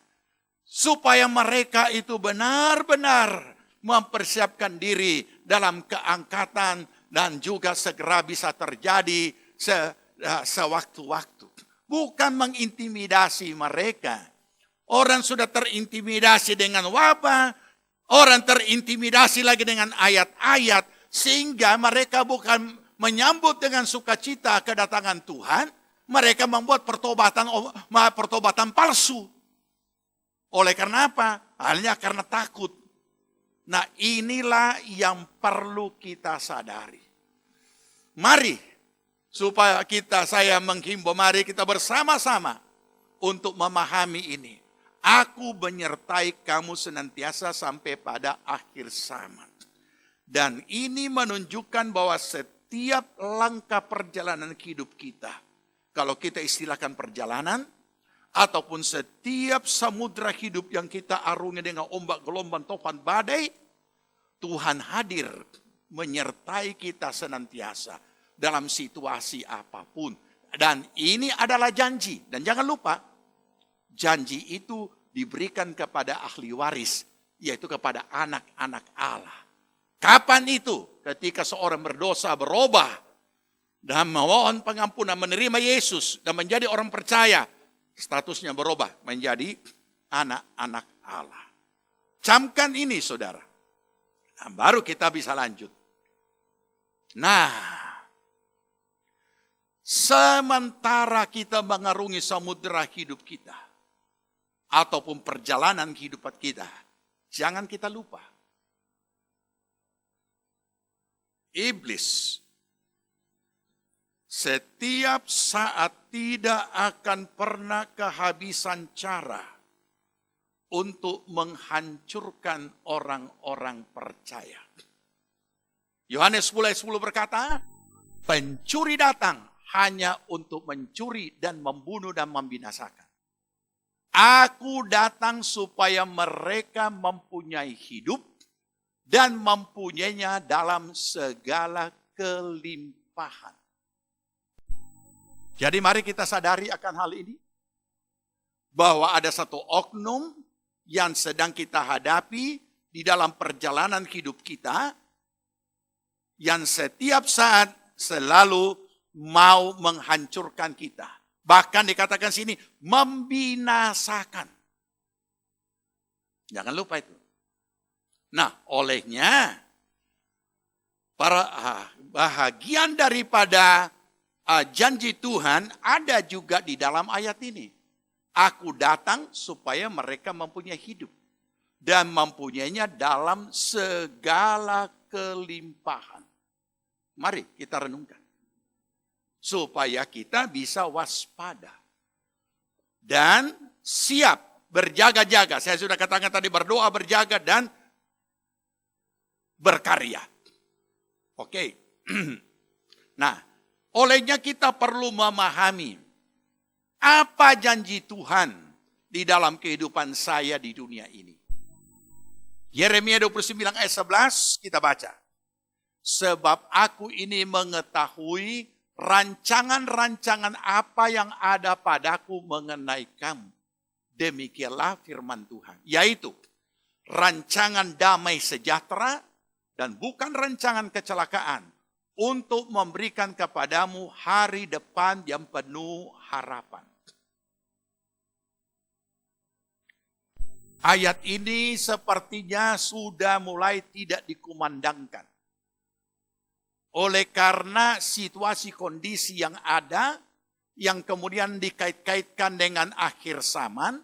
supaya mereka itu benar-benar mempersiapkan diri dalam keangkatan. Dan juga segera bisa terjadi sewaktu-waktu. Bukan mengintimidasi mereka. Orang sudah terintimidasi dengan wabah, orang terintimidasi lagi dengan ayat-ayat, sehingga mereka bukan menyambut dengan sukacita kedatangan Tuhan, mereka membuat pertobatan palsu. Oleh karena apa? Hanya karena takut. Nah, inilah yang perlu kita sadari. Mari, supaya saya menghimbau, mari kita bersama-sama untuk memahami ini. Aku menyertai kamu senantiasa sampai pada akhir zaman. Dan ini menunjukkan bahwa setiap langkah perjalanan hidup kita, kalau kita istilahkan perjalanan, ataupun setiap samudra hidup yang kita arungi dengan ombak, gelombang, topan, badai, Tuhan hadir menyertai kita senantiasa dalam situasi apapun. Dan ini adalah janji. Dan jangan lupa, janji itu diberikan kepada ahli waris, yaitu kepada anak-anak Allah. Kapan itu? Ketika seorang berdosa berubah dan memohon pengampunan, menerima Yesus dan menjadi orang percaya, statusnya berubah menjadi anak-anak Allah. Camkan ini, saudara. Nah, baru kita bisa lanjut. Nah, sementara kita mengarungi samudera hidup kita, ataupun perjalanan kehidupan kita, jangan kita lupa. Iblis setiap saat tidak akan pernah kehabisan cara untuk menghancurkan orang-orang percaya. Yohanes 10:10 berkata, pencuri datang hanya untuk mencuri dan membunuh dan membinasakan. Aku datang supaya mereka mempunyai hidup dan mempunyainya dalam segala kelimpahan. Jadi mari kita sadari akan hal ini. Bahwa ada satu oknum yang sedang kita hadapi di dalam perjalanan hidup kita. yang setiap saat selalu mau menghancurkan kita. Bahkan dikatakan sini, membinasakan. Jangan lupa itu. Nah, olehnya, bahagian daripada janji Tuhan ada juga di dalam ayat ini. Aku datang supaya mereka mempunyai hidup. Dan mempunyainya dalam segala kelimpahan. Mari kita renungkan. Supaya kita bisa waspada. Dan siap berjaga-jaga. Saya sudah katakan tadi berdoa, berjaga, dan berkarya. Oke. Nah, olehnya kita perlu memahami apa janji Tuhan di dalam kehidupan saya di dunia ini. Yeremia 29 ayat 11 kita baca. Sebab aku ini mengetahui rancangan-rancangan apa yang ada padaku mengenai kamu. Demikianlah firman Tuhan. Yaitu rancangan damai sejahtera dan bukan rancangan kecelakaan. Untuk memberikan kepadamu hari depan yang penuh harapan. Ayat ini sepertinya sudah mulai tidak dikumandangkan. Oleh karena situasi kondisi yang ada, yang kemudian dikait-kaitkan dengan akhir zaman,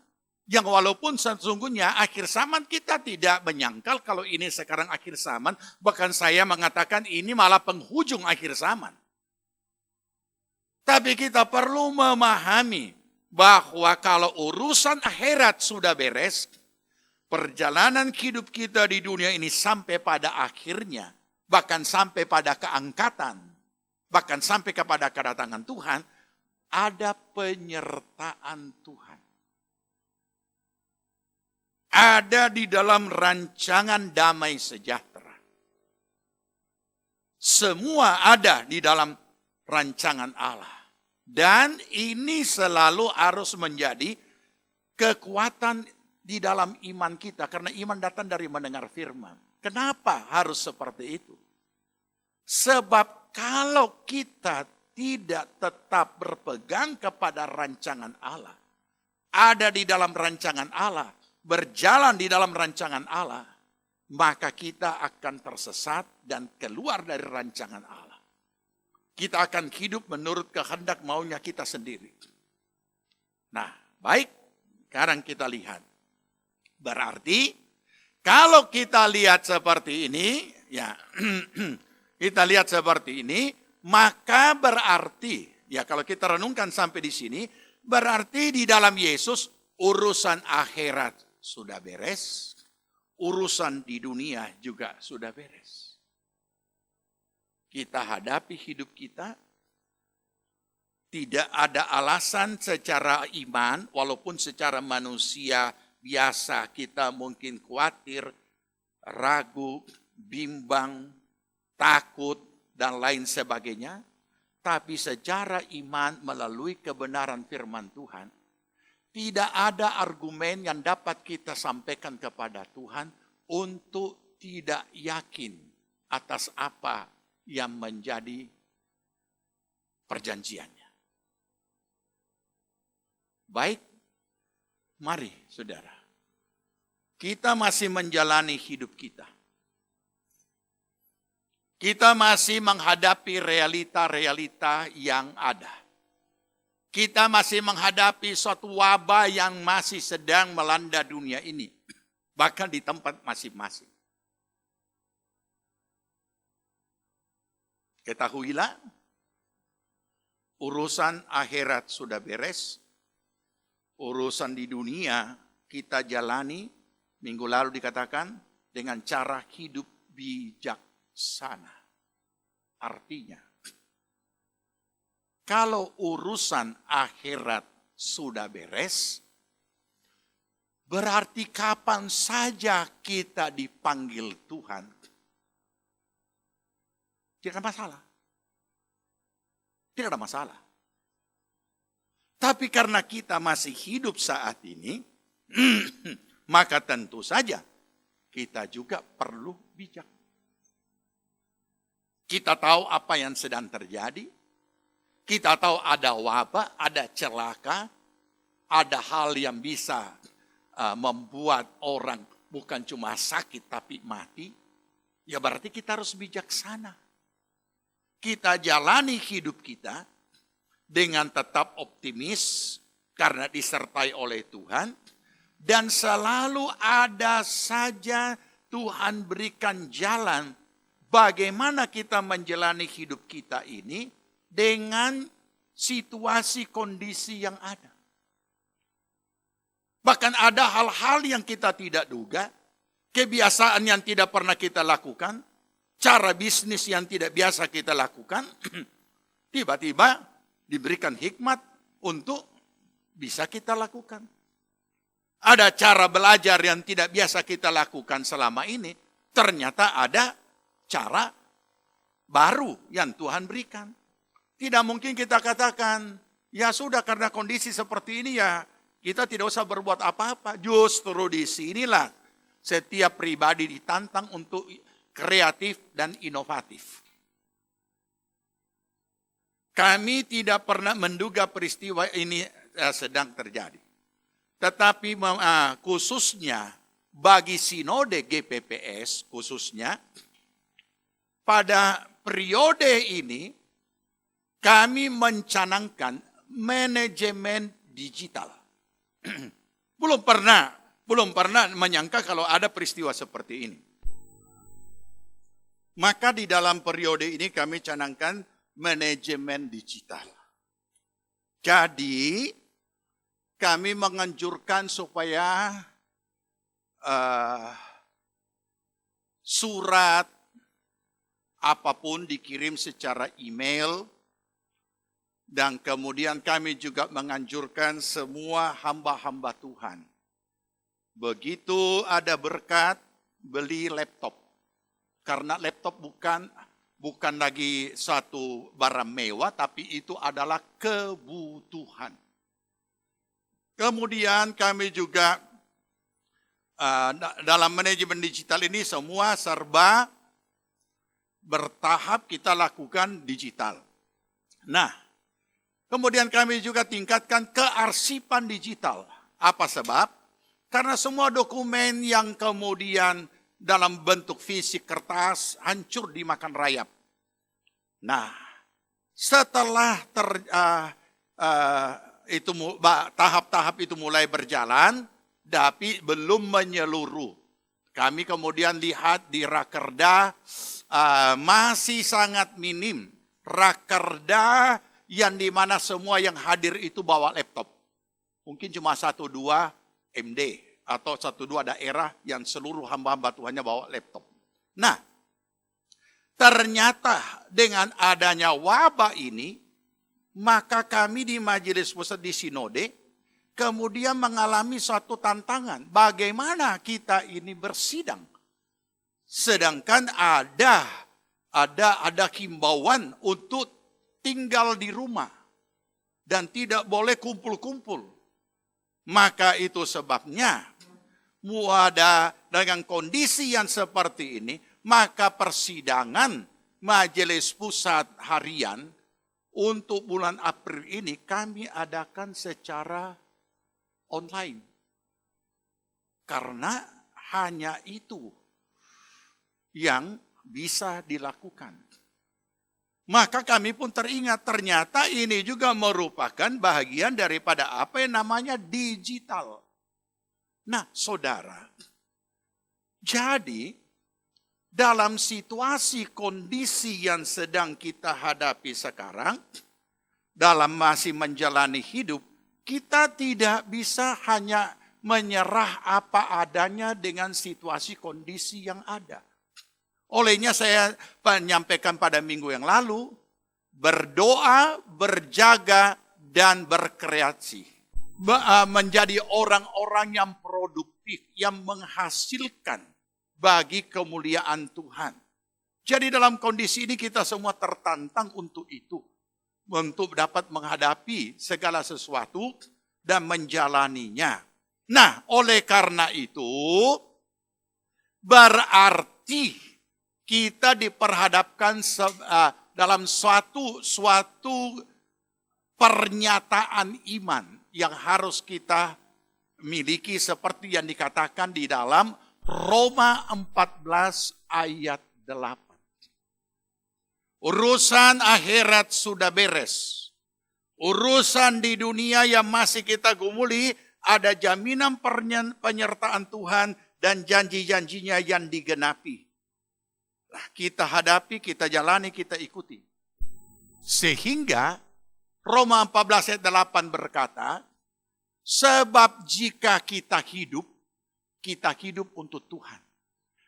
yang walaupun sesungguhnya akhir zaman kita tidak menyangkal kalau ini sekarang akhir zaman, bahkan saya mengatakan ini malah penghujung akhir zaman. Tapi kita perlu memahami bahwa kalau urusan akhirat sudah beres, perjalanan hidup kita di dunia ini sampai pada akhirnya, bahkan sampai pada keangkatan, bahkan sampai kepada kedatangan Tuhan, ada penyertaan Tuhan. Ada di dalam rancangan damai sejahtera. Semua ada di dalam rancangan Allah. Dan ini selalu harus menjadi kekuatan di dalam iman kita. Karena iman datang dari mendengar firman. Kenapa harus seperti itu? Sebab kalau kita tidak tetap berpegang kepada rancangan Allah. Ada di dalam rancangan Allah. Berjalan di dalam rancangan Allah, maka kita akan tersesat dan keluar dari rancangan Allah. Kita akan hidup menurut kehendak maunya kita sendiri. Nah, baik, sekarang kita lihat. Berarti, kalau kita lihat seperti ini, ya, kita lihat seperti ini, maka berarti, ya kalau kita renungkan sampai di sini, berarti di dalam Yesus urusan akhirat sudah beres, urusan di dunia juga sudah beres. Kita hadapi hidup kita, tidak ada alasan secara iman, walaupun secara manusia biasa kita mungkin khawatir, ragu, bimbang, takut, dan lain sebagainya. Tapi secara iman melalui kebenaran firman Tuhan, tidak ada argumen yang dapat kita sampaikan kepada Tuhan untuk tidak yakin atas apa yang menjadi perjanjiannya. Baik, mari saudara. Kita masih menjalani hidup kita. Kita masih menghadapi realita-realita yang ada. Kita masih menghadapi suatu wabah yang masih sedang melanda dunia ini. Bahkan di tempat masing-masing. Ketahuilah, urusan akhirat sudah beres. Urusan di dunia kita jalani, minggu lalu dikatakan, dengan cara hidup bijaksana. Artinya, kalau urusan akhirat sudah beres, berarti kapan saja kita dipanggil Tuhan, tidak ada masalah. Tidak ada masalah. Tapi karena kita masih hidup saat ini, maka tentu saja kita juga perlu bijak. Kita tahu apa yang sedang terjadi. Kita tahu ada wabah, ada celaka, ada hal yang bisa membuat orang bukan cuma sakit tapi mati. Ya berarti kita harus bijaksana. Kita jalani hidup kita dengan tetap optimis karena disertai oleh Tuhan. Dan selalu ada saja Tuhan berikan jalan bagaimana kita menjalani hidup kita ini dengan situasi kondisi yang ada. Bahkan ada hal-hal yang kita tidak duga, kebiasaan yang tidak pernah kita lakukan, cara bisnis yang tidak biasa kita lakukan, tiba-tiba diberikan hikmat untuk bisa kita lakukan. Ada cara belajar yang tidak biasa kita lakukan selama ini, ternyata ada cara baru yang Tuhan berikan. Tidak mungkin kita katakan, ya sudah karena kondisi seperti ini ya kita tidak usah berbuat apa-apa. Justru di sinilah setiap pribadi ditantang untuk kreatif dan inovatif. Kami tidak pernah menduga peristiwa ini sedang terjadi. Tetapi khususnya bagi sinode GPPS khususnya pada periode ini kami mencanangkan manajemen digital. Belum pernah menyangka kalau ada peristiwa seperti ini. Maka di dalam periode ini kami canangkan manajemen digital. Jadi kami menganjurkan supaya surat apapun dikirim secara email. Dan kemudian kami juga menganjurkan semua hamba-hamba Tuhan. Begitu ada berkat, beli laptop. Karena laptop bukan lagi suatu barang mewah, tapi itu adalah kebutuhan. Kemudian kami juga dalam manajemen digital ini semua serba bertahap kita lakukan digital. Nah, kemudian kami juga tingkatkan kearsipan digital. Apa sebab? Karena semua dokumen yang kemudian dalam bentuk fisik kertas hancur dimakan rayap. Nah, setelah tahap-tahap itu mulai berjalan, tapi belum menyeluruh. Kami kemudian lihat di Rakerda masih sangat minim. Rakerda yang dimana semua yang hadir itu bawa laptop. Mungkin cuma 1-2 MD atau 1-2 daerah yang seluruh hamba-hamba Tuhannya bawa laptop. Nah, ternyata dengan adanya wabah ini, maka kami di Majelis Pusat di Sinode kemudian mengalami suatu tantangan. Bagaimana kita ini bersidang? Sedangkan ada himbauan untuk tinggal di rumah dan tidak boleh kumpul-kumpul. Maka itu sebabnya dengan kondisi yang seperti ini, maka persidangan Majelis Pusat harian untuk bulan April ini kami adakan secara online. Karena hanya itu yang bisa dilakukan. Maka kami pun teringat ternyata ini juga merupakan bagian daripada apa yang namanya digital. Nah, saudara, jadi dalam situasi kondisi yang sedang kita hadapi sekarang, dalam masih menjalani hidup, kita tidak bisa hanya menyerah apa adanya dengan situasi kondisi yang ada. Olehnya saya menyampaikan pada minggu yang lalu, berdoa, berjaga, dan berkreasi. Menjadi orang-orang yang produktif, yang menghasilkan bagi kemuliaan Tuhan. Jadi dalam kondisi ini kita semua tertantang untuk itu. Untuk dapat menghadapi segala sesuatu dan menjalaninya. Nah, oleh karena itu, berarti kita diperhadapkan dalam suatu pernyataan iman yang harus kita miliki seperti yang dikatakan di dalam Roma 14 ayat 8. Urusan akhirat sudah beres. Urusan di dunia yang masih kita gumuli, ada jaminan penyertaan Tuhan dan janji-janjinya yang digenapi. Nah, kita hadapi, kita jalani, kita ikuti. Sehingga Roma 14 ayat 8 berkata, sebab jika kita hidup untuk Tuhan.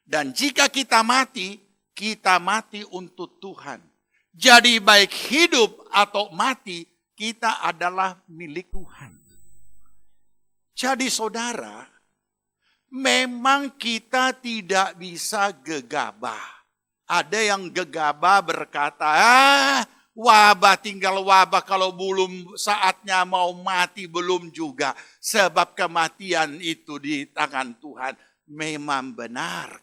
Dan jika kita mati untuk Tuhan. Jadi baik hidup atau mati, kita adalah milik Tuhan. Jadi saudara, memang kita tidak bisa gegabah. Ada yang gegabah berkata, wabah tinggal wabah, kalau belum saatnya mau mati belum juga. Sebab kematian itu di tangan Tuhan. Memang benar.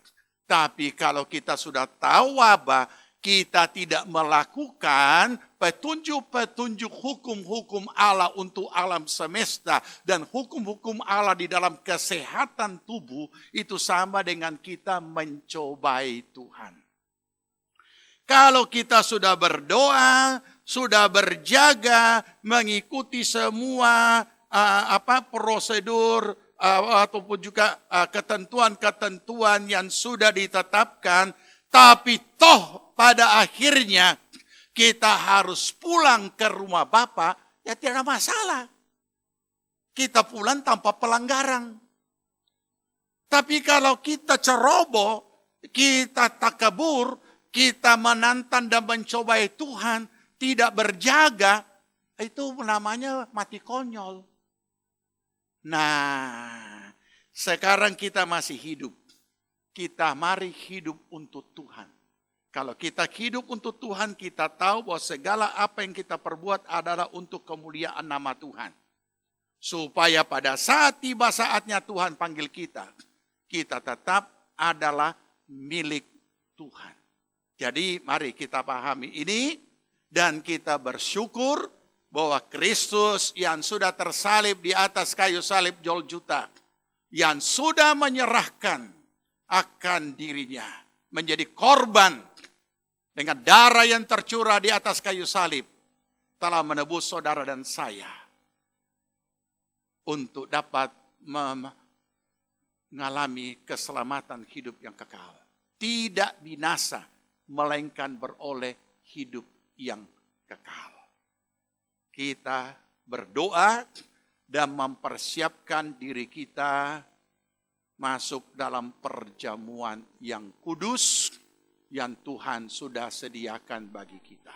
Tapi kalau kita sudah tahu wabah, kita tidak melakukan petunjuk-petunjuk hukum-hukum Allah untuk alam semesta dan hukum-hukum Allah di dalam kesehatan tubuh, itu sama dengan kita mencobai Tuhan. Kalau kita sudah berdoa, sudah berjaga, mengikuti semua prosedur ataupun juga ketentuan-ketentuan yang sudah ditetapkan, tapi toh pada akhirnya kita harus pulang ke rumah Bapa, ya tidak masalah. Kita pulang tanpa pelanggaran. Tapi kalau kita ceroboh, kita takabur, kita menantang dan mencobai Tuhan, tidak berjaga, itu namanya mati konyol. Nah, sekarang kita masih hidup. Kita mari hidup untuk Tuhan. Kalau kita hidup untuk Tuhan, kita tahu bahwa segala apa yang kita perbuat adalah untuk kemuliaan nama Tuhan. Supaya pada saat tiba saatnya Tuhan panggil kita, kita tetap adalah milik Tuhan. Jadi mari kita pahami ini dan kita bersyukur bahwa Kristus yang sudah tersalib di atas kayu salib Golgota, yang sudah menyerahkan akan dirinya menjadi korban dengan darah yang tercurah di atas kayu salib, telah menebus saudara dan saya untuk dapat mengalami keselamatan hidup yang kekal. Tidak binasa, melainkan beroleh hidup yang kekal. Kita berdoa dan mempersiapkan diri kita masuk dalam perjamuan yang kudus yang Tuhan sudah sediakan bagi kita.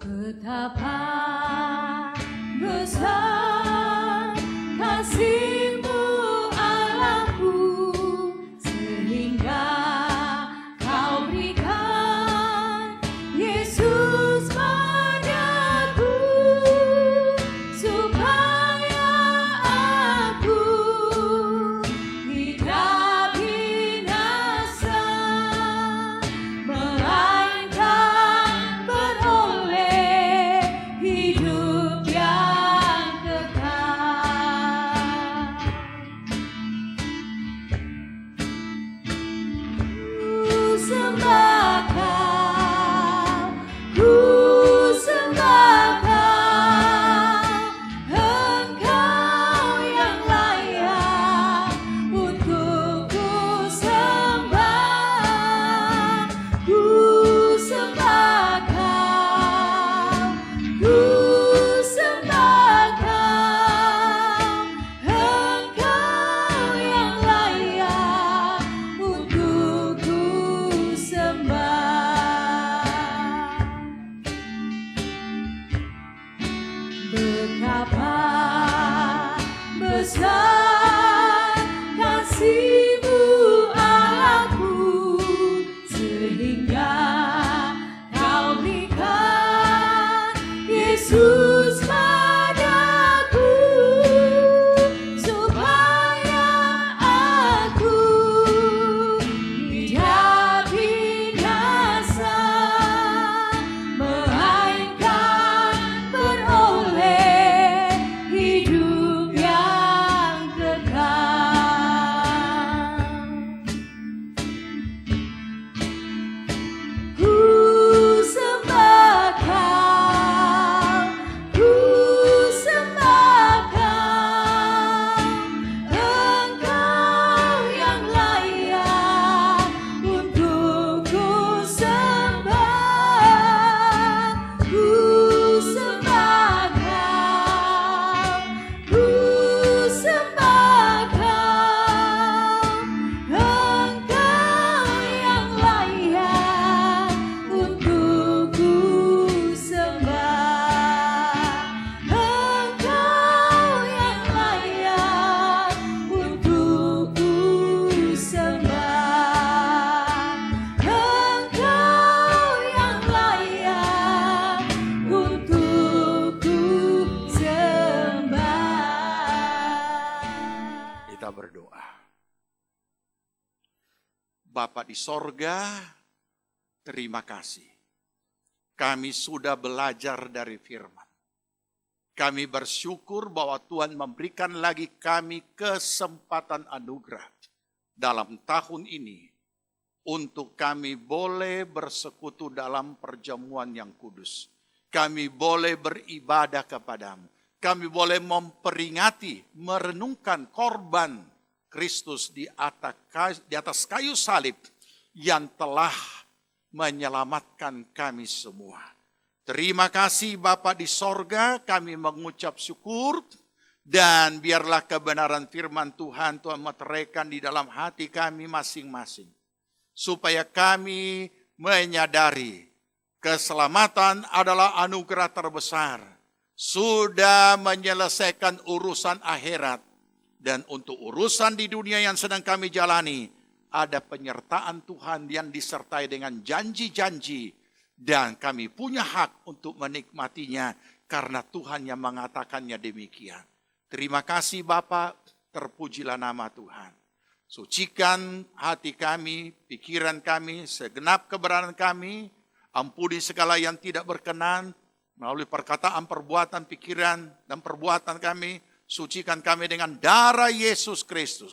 Betapa besar kasih-Mu Allahku, sehingga Kau berikan Yesus padaku, supaya aku tidak binasa, melainkan beroleh hidup yang kekal. Yesus padaku, supaya aku tidak binasa, melainkan beroleh hidup yang kekal. Ku sembah Kau, ku sembah Kau, Engkau yang layak untuk ku sembah. Ku sembah Kau, ku sembah Kau, Engkau yang layak untuk ku sembah. Engkau yang layak untuk ku sembah. Engkau yang layak untuk ku sembah. Kita berdoa. Bapa di sorga, terima kasih. Kami sudah belajar dari firman. Kami bersyukur bahwa Tuhan memberikan lagi kami kesempatan anugerah dalam tahun ini untuk kami boleh bersekutu dalam perjamuan yang kudus. Kami boleh beribadah kepadamu. Kami boleh memperingati, merenungkan korban Kristus di atas kayu salib yang telah menyelamatkan kami semua. Terima kasih Bapa di sorga, kami mengucap syukur, dan biarlah kebenaran firman Tuhan meteraikan di dalam hati kami masing-masing. Supaya kami menyadari keselamatan adalah anugerah terbesar. Sudah menyelesaikan urusan akhirat. Dan untuk urusan di dunia yang sedang kami jalani, ada penyertaan Tuhan yang disertai dengan janji-janji. Dan kami punya hak untuk menikmatinya karena Tuhan yang mengatakannya demikian. Terima kasih Bapa, terpujilah nama Tuhan. Sucikan hati kami, pikiran kami, segenap keberadaan kami. Ampuni segala yang tidak berkenan melalui perkataan, perbuatan, pikiran, dan perbuatan kami. Sucikan kami dengan darah Yesus Kristus.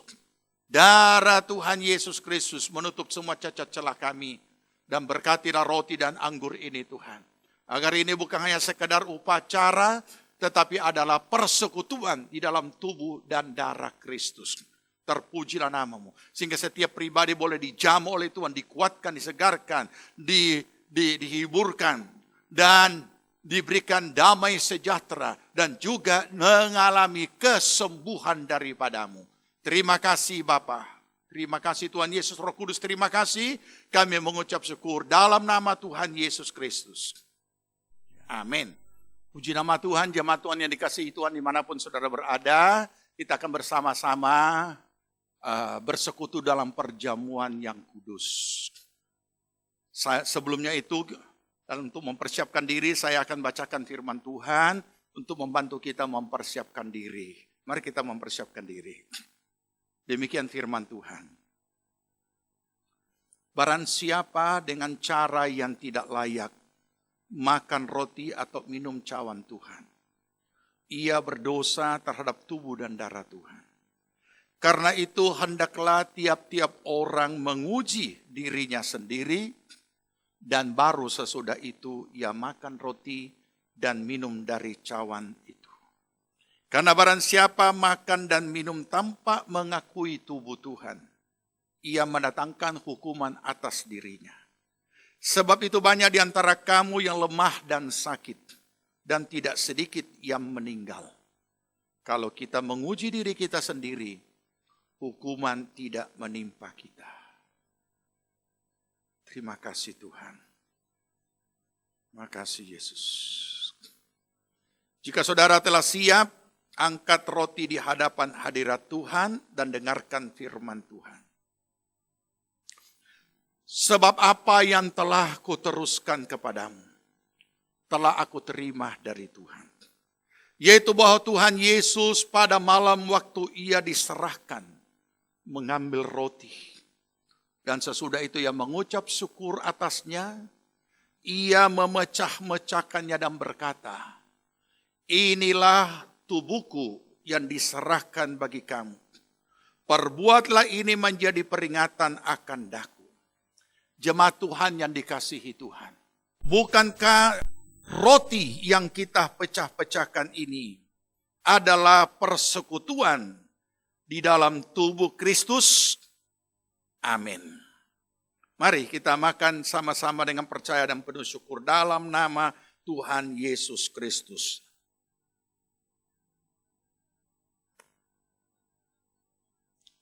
Darah Tuhan Yesus Kristus menutup semua cacat celah kami. Dan berkatilah roti dan anggur ini Tuhan. Agar ini bukan hanya sekedar upacara, tetapi adalah persekutuan di dalam tubuh dan darah Kristus. Terpujilah namamu. Sehingga setiap pribadi boleh dijamu oleh Tuhan, dikuatkan, disegarkan, dihiburkan. Dan diberikan damai sejahtera. Dan juga mengalami kesembuhan daripadamu. Terima kasih Bapa. Terima kasih Tuhan Yesus Roh Kudus, terima kasih. Kami mengucap syukur dalam nama Tuhan Yesus Kristus. Amin. Puji nama Tuhan, jemaat Tuhan yang dikasihi Tuhan dimanapun saudara berada. Kita akan bersama-sama bersekutu dalam perjamuan yang kudus. Sebelumnya itu, dan untuk mempersiapkan diri, saya akan bacakan firman Tuhan untuk membantu kita mempersiapkan diri. Mari kita mempersiapkan diri. Demikian firman Tuhan. Barang siapa dengan cara yang tidak layak makan roti atau minum cawan Tuhan, ia berdosa terhadap tubuh dan darah Tuhan. Karena itu hendaklah tiap-tiap orang menguji dirinya sendiri, dan baru sesudah itu ia makan roti dan minum dari cawan itu. Karena barang siapa makan dan minum tanpa mengakui tubuh Tuhan, ia mendatangkan hukuman atas dirinya. Sebab itu banyak di antara kamu yang lemah dan sakit, dan tidak sedikit yang meninggal. Kalau kita menguji diri kita sendiri, hukuman tidak menimpa kita. Terima kasih Tuhan. Terima kasih Yesus. Jika saudara telah siap, angkat roti di hadapan hadirat Tuhan dan dengarkan firman Tuhan. Sebab apa yang telah kuteruskan kepadamu, telah aku terima dari Tuhan. Yaitu bahwa Tuhan Yesus pada malam waktu ia diserahkan mengambil roti. Dan sesudah itu ia mengucap syukur atasnya, ia memecah-mecahkannya dan berkata, inilah tubuhku yang diserahkan bagi kamu. Perbuatlah ini menjadi peringatan akan daku. Jemaat Tuhan yang dikasihi Tuhan. Bukankah roti yang kita pecah-pecahkan ini adalah persekutuan di dalam tubuh Kristus? Amin. Mari kita makan sama-sama dengan percaya dan penuh syukur dalam nama Tuhan Yesus Kristus.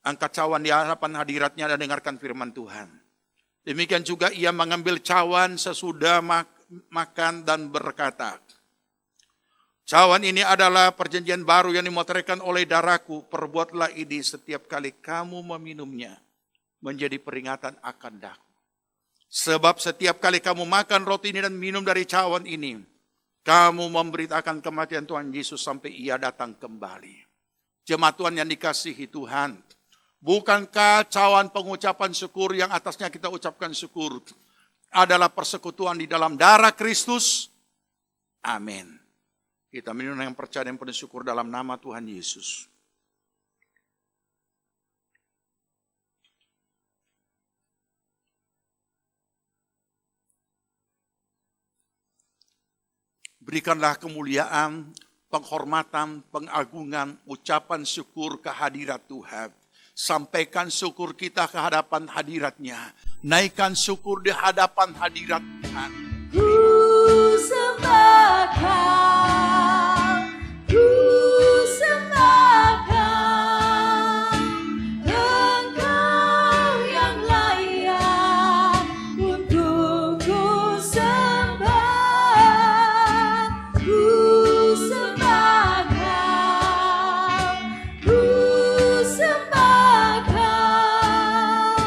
Angkat cawan di hadapan hadiratnya dan dengarkan firman Tuhan. Demikian juga ia mengambil cawan sesudah makan dan berkata, cawan ini adalah perjanjian baru yang dimeteraikan oleh darahku. Perbuatlah ini setiap kali kamu meminumnya menjadi peringatan akan daku. Sebab setiap kali kamu makan roti ini dan minum dari cawan ini, kamu memberitakan kematian Tuhan Yesus sampai ia datang kembali. Jemaat Tuhan yang dikasihi Tuhan, bukankah cawan pengucapan syukur yang atasnya kita ucapkan syukur adalah persekutuan di dalam darah Kristus? Amin. Kita minum dengan percaya dan penuh syukur dalam nama Tuhan Yesus. Berikanlah kemuliaan, penghormatan, pengagungan, ucapan syukur kehadirat Tuhan. Sampaikan syukur kita ke hadapan hadiratnya. Naikkan syukur di hadapan hadirat Tuhan. Ku sembah Kau, ku sembah Kau, Engkau yang layak untuk ku sembah. Ku sembah Kau, ku sembah Kau,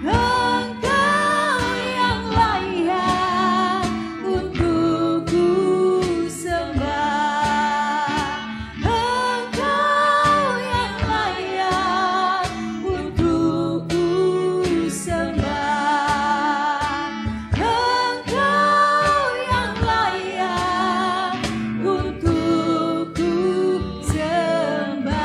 Engkau yang layak untuk ku sembah. Engkau yang layak untuk ku sembah. Engkau yang layak untuk ku sembah.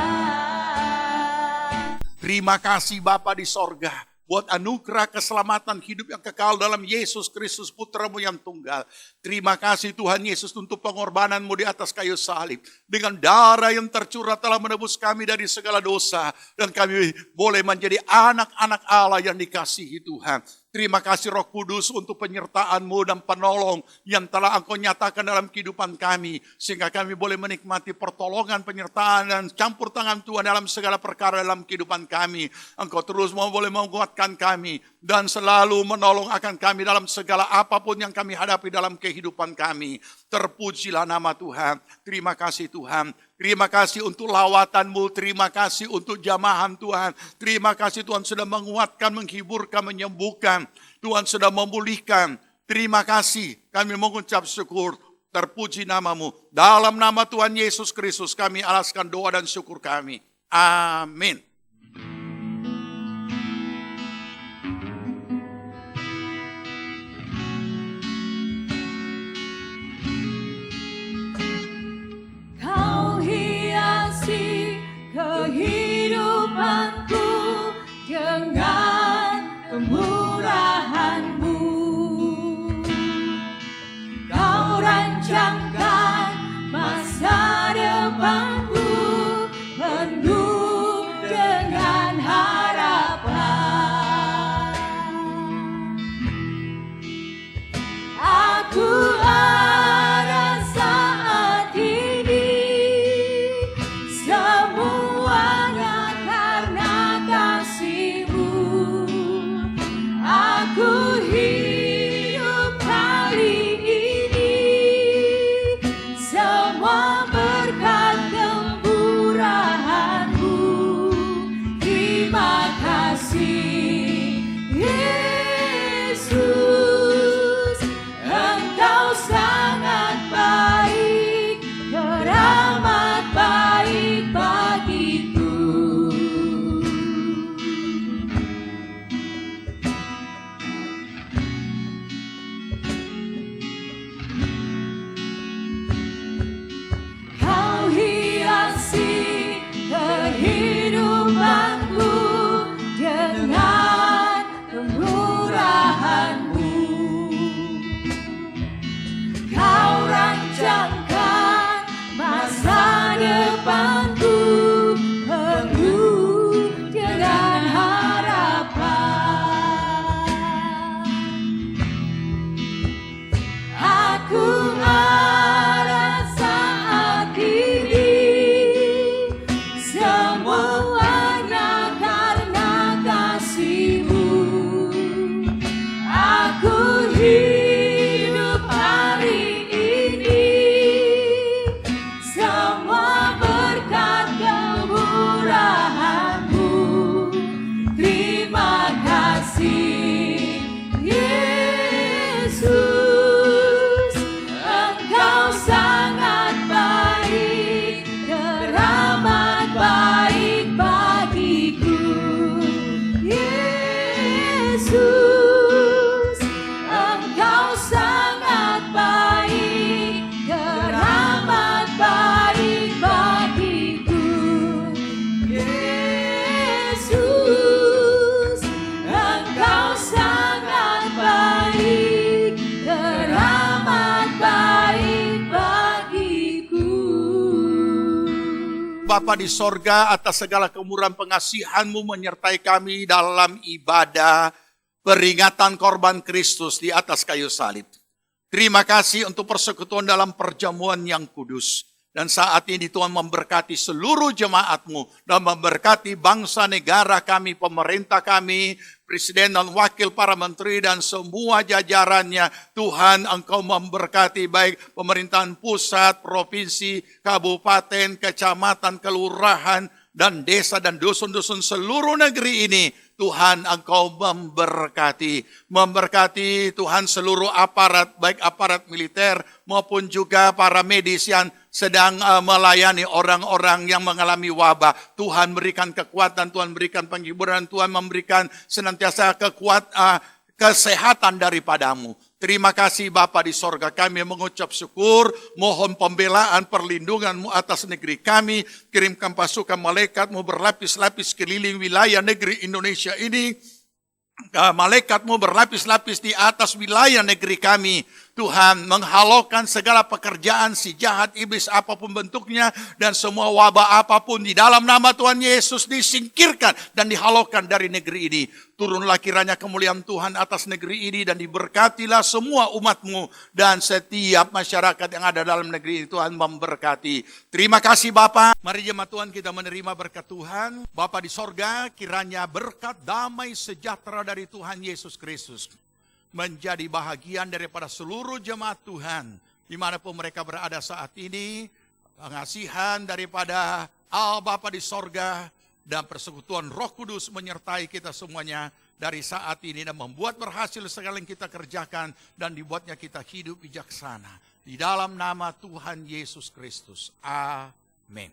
Terima kasih Bapa di sorga buat anugerah keselamatan hidup yang kekal dalam Yesus Kristus Putramu yang tunggal. Terima kasih Tuhan Yesus untuk pengorbananmu di atas kayu salib. Dengan darah yang tercurah telah menebus kami dari segala dosa. Dan kami boleh menjadi anak-anak Allah yang dikasihi Tuhan. Terima kasih Roh Kudus untuk penyertaan-Mu dan penolong yang telah Engkau nyatakan dalam kehidupan kami. Sehingga kami boleh menikmati pertolongan, penyertaan dan campur tangan Tuhan dalam segala perkara dalam kehidupan kami. Engkau terus boleh menguatkan kami dan selalu menolong akan kami dalam segala apapun yang kami hadapi dalam kehidupan kami. Terpujilah nama Tuhan. Terima kasih Tuhan. Terima kasih untuk lawatan-Mu, terima kasih untuk jamahan Tuhan. Terima kasih Tuhan sudah menguatkan, menghiburkan, menyembuhkan. Tuhan sudah memulihkan. Terima kasih, kami mengucap syukur. Terpuji nama-Mu. Dalam nama Tuhan Yesus Kristus kami alaskan doa dan syukur kami. Amin. Kehidupanku dengan kemurahan-Mu. Kau rancangkan masa depanku penuh dengan harapan. Aku ada saat ini semuanya karena kasih-Mu. Bapa di sorga atas segala kemurahan pengasihan-Mu menyertai kami dalam ibadah peringatan korban Kristus di atas kayu salib. Terima kasih untuk persekutuan dalam perjamuan yang kudus. Dan saat ini Tuhan memberkati seluruh jemaat-Mu dan memberkati bangsa negara kami, pemerintah kami, presiden dan wakil para menteri dan semua jajarannya. Tuhan, Engkau memberkati baik pemerintahan pusat, provinsi, kabupaten, kecamatan, kelurahan, dan desa dan dusun-dusun seluruh negeri ini. Tuhan, Engkau memberkati. Memberkati Tuhan seluruh aparat, baik aparat militer maupun juga para medis yang sedang melayani orang-orang yang mengalami wabah. Tuhan berikan kekuatan, Tuhan berikan penghiburan, Tuhan memberikan senantiasa kesehatan daripadamu. Terima kasih Bapa di sorga, kami mengucap syukur, mohon pembelaan perlindungan-Mu atas negeri kami, kirimkan pasukan malaikat-Mu berlapis-lapis keliling wilayah negeri Indonesia ini, malaikat-Mu berlapis-lapis di atas wilayah negeri kami. Tuhan, menghalaukan segala pekerjaan si jahat iblis apapun bentuknya dan semua wabah apapun di dalam nama Tuhan Yesus disingkirkan dan dihalaukan dari negeri ini. Turunlah kiranya kemuliaan Tuhan atas negeri ini dan diberkatilah semua umat-Mu dan setiap masyarakat yang ada dalam negeri ini. Tuhan memberkati. Terima kasih Bapa. Mari jemaat Tuhan kita menerima berkat Tuhan. Bapa di sorga, kiranya berkat damai sejahtera dari Tuhan Yesus Kristus menjadi bahagian daripada seluruh jemaat Tuhan dimanapun mereka berada saat ini. Pengasihan daripada Allah Bapa di sorga dan persekutuan Roh Kudus menyertai kita semuanya dari saat ini dan membuat berhasil segala yang kita kerjakan dan dibuatnya kita hidup bijaksana. Di dalam nama Tuhan Yesus Kristus. Amin.